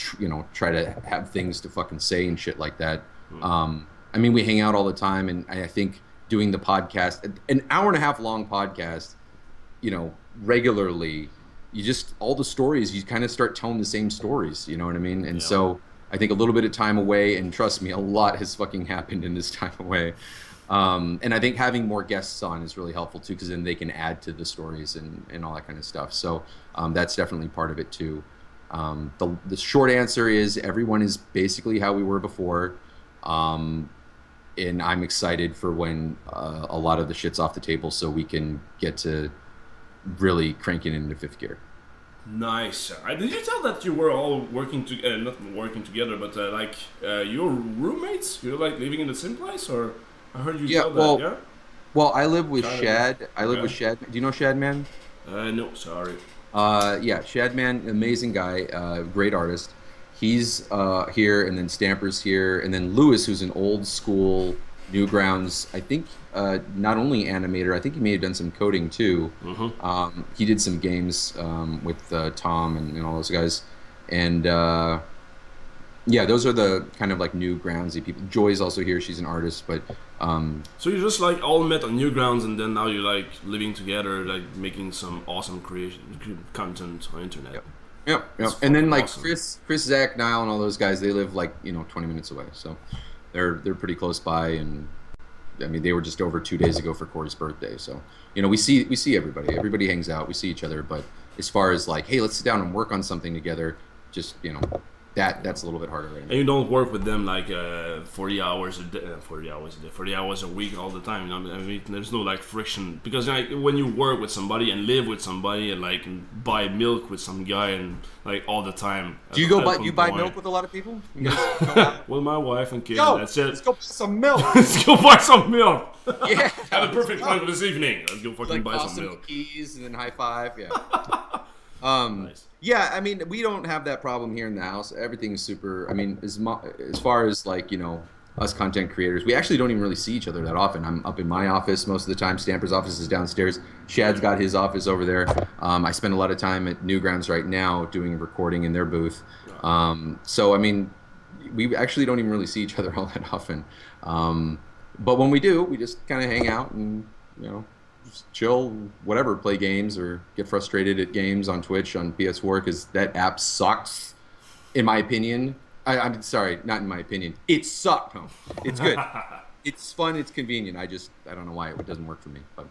try to have things to fucking say and shit like that. I mean, we hang out all the time, and I think doing the podcast, an hour and a half long podcast, regularly, you just, all the stories, you kind of start telling the same stories, you know what I mean? And so I think a little bit of time away, and trust me, a lot has fucking happened in this time away. And I think having more guests on is really helpful too, because then they can add to the stories and all that kind of stuff. So that's definitely part of it too. The short answer is everyone is basically how we were before. And I'm excited for when a lot of the shit's off the table so we can get to really cranking into fifth gear. Nice. Did you tell that you were all working to not working together, but like your roommates? You're like living in the same place, or I heard you tell that. Yeah. Well, I live with Shad. I live with Shad. Do you know Shad Man? No, sorry. Yeah, Shad Man, amazing guy, great artist. He's here, and then Stamper's here, and then Lewis, who's an old school Newgrounds, I think not only animator, I think he may have done some coding too. He did some games with Tom and all those guys. And yeah, those are the kind of like Newgroundsy people. Joy's also here, she's an artist, but... So you just like all met on Newgrounds, and then now you're like living together, like making some awesome content on internet. Yep. And then like awesome. Chris, Zach, Niall, and all those guys, they live like 20 minutes away, so they're pretty close by. And I mean, they were just over 2 days ago for Corey's birthday, so we see everybody. Everybody hangs out, we see each other. But as far as like, hey, let's sit down and work on something together, just that's a little bit harder right now. And you don't work with them like 40 hours a day, 40 hours a week all the time. I mean, there's no like friction, because like when you work with somebody and live with somebody and like buy milk with some guy and like all the time. Do you buy milk with a lot of people? You guys with my wife and kids. That's it. Let's go buy some milk. Let's go buy some milk. Yeah. Have a perfect plan for this evening. Let's go fucking buy some milk. Keys and then high five. Yeah. Nice. Yeah, I mean, we don't have that problem here in the house. Everything's super. I mean, as far as like us content creators, we actually don't even really see each other that often. I'm up in my office most of the time. Stamper's office is downstairs. Shad's got his office over there. I spend a lot of time at Newgrounds right now doing recording in their booth. So I mean, we actually don't even really see each other all that often. But when we do, we just kind of hang out and just chill, whatever, play games or get frustrated at games on Twitch, on PS4, because that app sucks, in my opinion. I'm sorry, not in my opinion. It sucked, huh? It's good. It's fun, it's convenient. I don't know why it doesn't work for me. But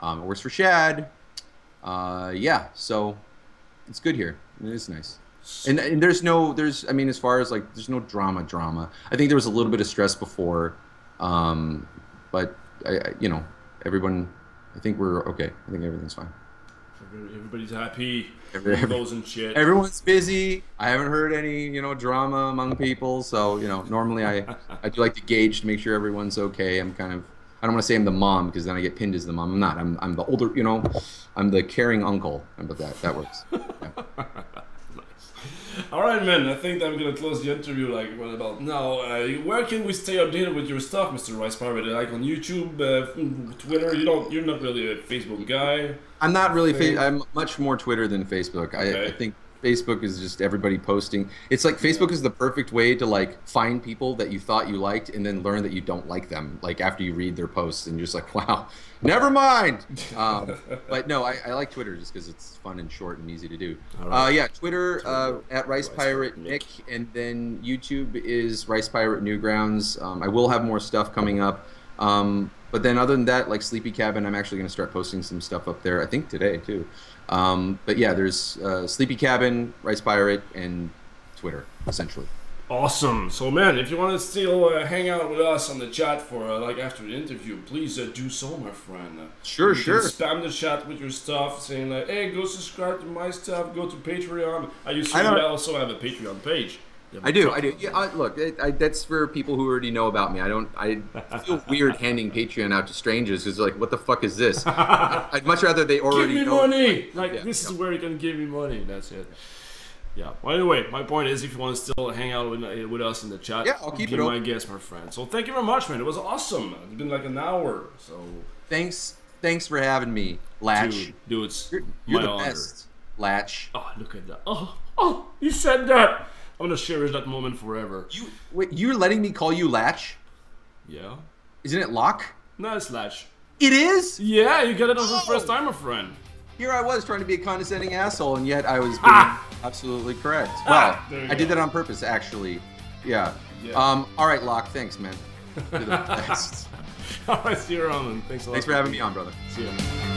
it works for Shad. Yeah, so it's good here. It is nice. And I mean, as far as like, there's no drama. I think there was a little bit of stress before, but everyone, I think we're okay. I think everything's fine. Everybody's happy. Everybody's and shit. Everyone's busy. I haven't heard any, drama among people. So, normally I do like to gauge to make sure everyone's okay. I'm kind of, I don't want to say I'm the mom, because then I get pinned as the mom. I'm not. I'm the older, I'm the caring uncle. How about that? That works. Yeah. All right, man. I think that we're gonna close the interview. Like, what about now? Where can we stay updated with your stuff, Mr. RicePirate? Like on YouTube, Twitter. You're not really a Facebook guy. I'm not really. I'm much more Twitter than Facebook. Okay. I think Facebook is just everybody posting. It's like Facebook is the perfect way to like find people that you thought you liked and then learn that you don't like them. Like after you read their posts and you're just like, wow, never mind. But no, I like Twitter just because it's fun and short and easy to do. Right. Yeah, Twitter at RicePirate Nick, and then YouTube is RicePirate Newgrounds. I will have more stuff coming up. But then other than that, like SleepyCabin, I'm actually going to start posting some stuff up there, I think today too. But yeah, there's SleepyCabin, RicePirate, and Twitter, essentially. Awesome. So man, if you want to still hang out with us on the chat for like after the interview, please do so, my friend. Sure. Spam the chat with your stuff, saying like, hey, go subscribe to my stuff, go to Patreon. I also have a Patreon page. I do. Yeah, look, that's for people who already know about me. I feel weird handing Patreon out to strangers because like, what the fuck is this? I'd much rather they already give me know. Money. Like this is where you can give me money. That's it. Yeah. Well, anyway, my point is, if you want to still hang out with us in the chat, yeah, I'll keep be my guest, my friend. So thank you very much, man. It was awesome. It's been like an hour. So thanks for having me, Lachhh. Dude, it's you're my the honor. Best, Lachhh. Oh, look at that. Oh, you said that. I'm gonna cherish that moment forever. You're letting me call you Lachhh? Yeah. Isn't it Lachhh? No, it's Lachhh. It is? Yeah, you got it on the first time, my friend. Here I was trying to be a condescending asshole, and yet I was being absolutely correct. Well, I did that on purpose, actually. Yeah. All right, Lachh. Thanks, man. You're the best. All right, see you around, man. Thanks a lot. Thanks for having me on, brother. See you.